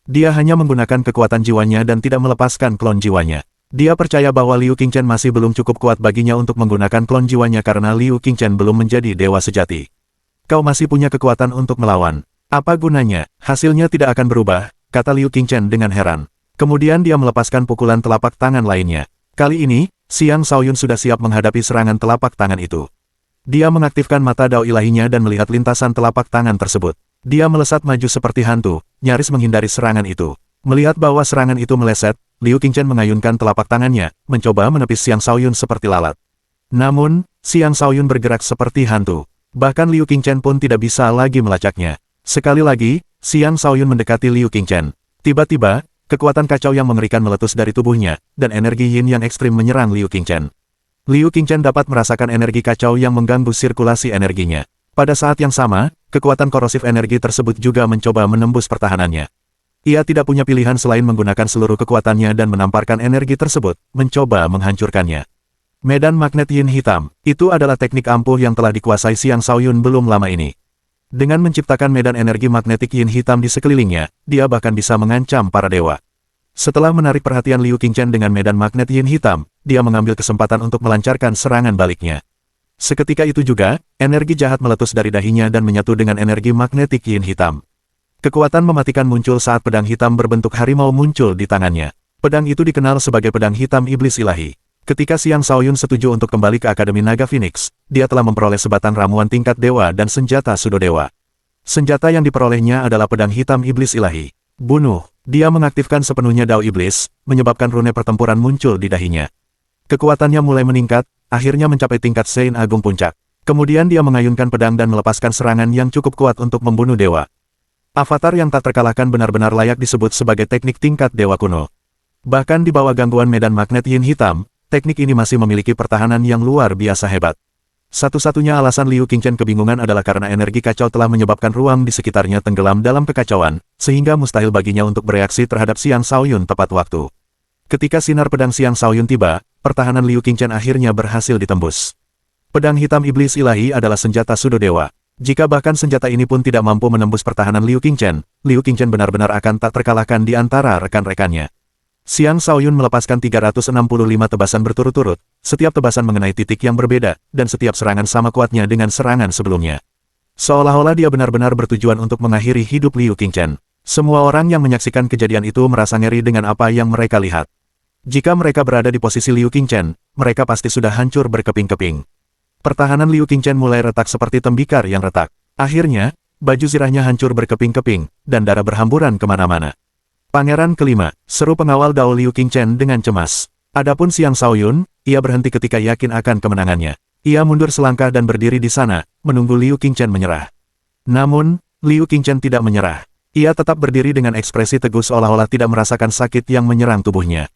Dia hanya menggunakan kekuatan jiwanya dan tidak melepaskan klon jiwanya. Dia percaya bahwa Liu Qingchen masih belum cukup kuat baginya untuk menggunakan klon jiwanya karena Liu Qingchen belum menjadi dewa sejati. Kau masih punya kekuatan untuk melawan. Apa gunanya? Hasilnya tidak akan berubah, kata Liu Qingchen dengan heran. Kemudian dia melepaskan pukulan telapak tangan lainnya. Kali ini, Xiang Shaoyun sudah siap menghadapi serangan telapak tangan itu. Dia mengaktifkan mata dao ilahinya dan melihat lintasan telapak tangan tersebut. Dia melesat maju seperti hantu, nyaris menghindari serangan itu. Melihat bahwa serangan itu meleset, Liu Qingchen mengayunkan telapak tangannya, mencoba menepis Xiang Shaoyun seperti lalat. Namun, Xiang Shaoyun bergerak seperti hantu. Bahkan Liu Qingchen pun tidak bisa lagi melacaknya. Sekali lagi, Xiang Shaoyun mendekati Liu Qingchen. Tiba-tiba, kekuatan kacau yang mengerikan meletus dari tubuhnya, dan energi yin yang ekstrim menyerang Liu Qingchen. Liu Qingchen dapat merasakan energi kacau yang mengganggu sirkulasi energinya. Pada saat yang sama, kekuatan korosif energi tersebut juga mencoba menembus pertahanannya. Ia tidak punya pilihan selain menggunakan seluruh kekuatannya dan menamparkan energi tersebut, mencoba menghancurkannya. Medan magnet yin hitam, itu adalah teknik ampuh yang telah dikuasai Xiang Shaoyun belum lama ini. Dengan menciptakan medan energi magnetik yin hitam di sekelilingnya, dia bahkan bisa mengancam para dewa. Setelah menarik perhatian Liu Qingchen dengan medan magnet yin hitam, dia mengambil kesempatan untuk melancarkan serangan baliknya. Seketika itu juga, energi jahat meletus dari dahinya dan menyatu dengan energi magnetik yin hitam. Kekuatan mematikan muncul saat pedang hitam berbentuk harimau muncul di tangannya. Pedang itu dikenal sebagai pedang hitam iblis ilahi. Ketika Xiang Shaoyun setuju untuk kembali ke Akademi Naga Phoenix, dia telah memperoleh sebatang ramuan tingkat dewa dan senjata sudo dewa. Senjata yang diperolehnya adalah pedang hitam iblis ilahi. Bunuh! Dia mengaktifkan sepenuhnya dao iblis, menyebabkan rune pertempuran muncul di dahinya. Kekuatannya mulai meningkat, akhirnya mencapai tingkat Sein Agung Puncak. Kemudian dia mengayunkan pedang dan melepaskan serangan yang cukup kuat untuk membunuh dewa. Avatar yang tak terkalahkan benar-benar layak disebut sebagai teknik tingkat dewa kuno. Bahkan di bawah gangguan medan magnet yin hitam, teknik ini masih memiliki pertahanan yang luar biasa hebat. Satu-satunya alasan Liu Qingchen kebingungan adalah karena energi kacau telah menyebabkan ruang di sekitarnya tenggelam dalam kekacauan, sehingga mustahil baginya untuk bereaksi terhadap Xiang Shaoyun tepat waktu. Ketika sinar pedang Xiang Shaoyun tiba, pertahanan Liu Qingchen akhirnya berhasil ditembus. Pedang hitam iblis ilahi adalah senjata sudo dewa. Jika bahkan senjata ini pun tidak mampu menembus pertahanan Liu Qingchen benar-benar akan tak terkalahkan di antara rekan-rekannya. Xiang Shaoyun melepaskan 365 tebasan berturut-turut, setiap tebasan mengenai titik yang berbeda, dan setiap serangan sama kuatnya dengan serangan sebelumnya. Seolah-olah dia benar-benar bertujuan untuk mengakhiri hidup Liu Qingchen. Semua orang yang menyaksikan kejadian itu merasa ngeri dengan apa yang mereka lihat. Jika mereka berada di posisi Liu Qingchen, mereka pasti sudah hancur berkeping-keping. Pertahanan Liu Qingchen mulai retak seperti tembikar yang retak. Akhirnya, baju zirahnya hancur berkeping-keping, dan darah berhamburan kemana-mana. Pangeran kelima, seru pengawal Dao Liu Qingchen dengan cemas. Adapun Xiang Shaoyun, ia berhenti ketika yakin akan kemenangannya. Ia mundur selangkah dan berdiri di sana, menunggu Liu Qingchen menyerah. Namun, Liu Qingchen tidak menyerah. Ia tetap berdiri dengan ekspresi teguh seolah-olah tidak merasakan sakit yang menyerang tubuhnya.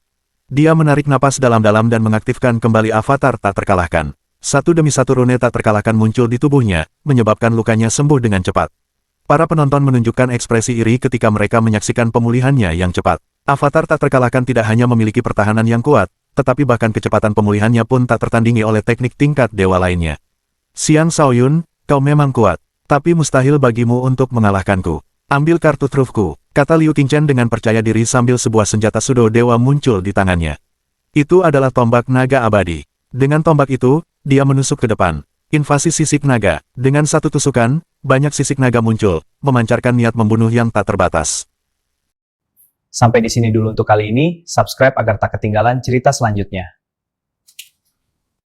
Dia menarik napas dalam-dalam dan mengaktifkan kembali avatar tak terkalahkan. Satu demi satu rune tak terkalahkan muncul di tubuhnya, menyebabkan lukanya sembuh dengan cepat. Para penonton menunjukkan ekspresi iri ketika mereka menyaksikan pemulihannya yang cepat. Avatar tak terkalahkan tidak hanya memiliki pertahanan yang kuat, tetapi bahkan kecepatan pemulihannya pun tak tertandingi oleh teknik tingkat dewa lainnya. Xiang Shaoyun, kau memang kuat, tapi mustahil bagimu untuk mengalahkanku. Ambil kartu trufku, kata Liu Qingchen dengan percaya diri sambil sebuah senjata sudo dewa muncul di tangannya. Itu adalah tombak naga abadi. Dengan tombak itu, dia menusuk ke depan. Invasi sisik naga. Dengan satu tusukan, banyak sisik naga muncul, memancarkan niat membunuh yang tak terbatas.
Sampai di sini dulu untuk kali ini, subscribe agar tak ketinggalan cerita selanjutnya.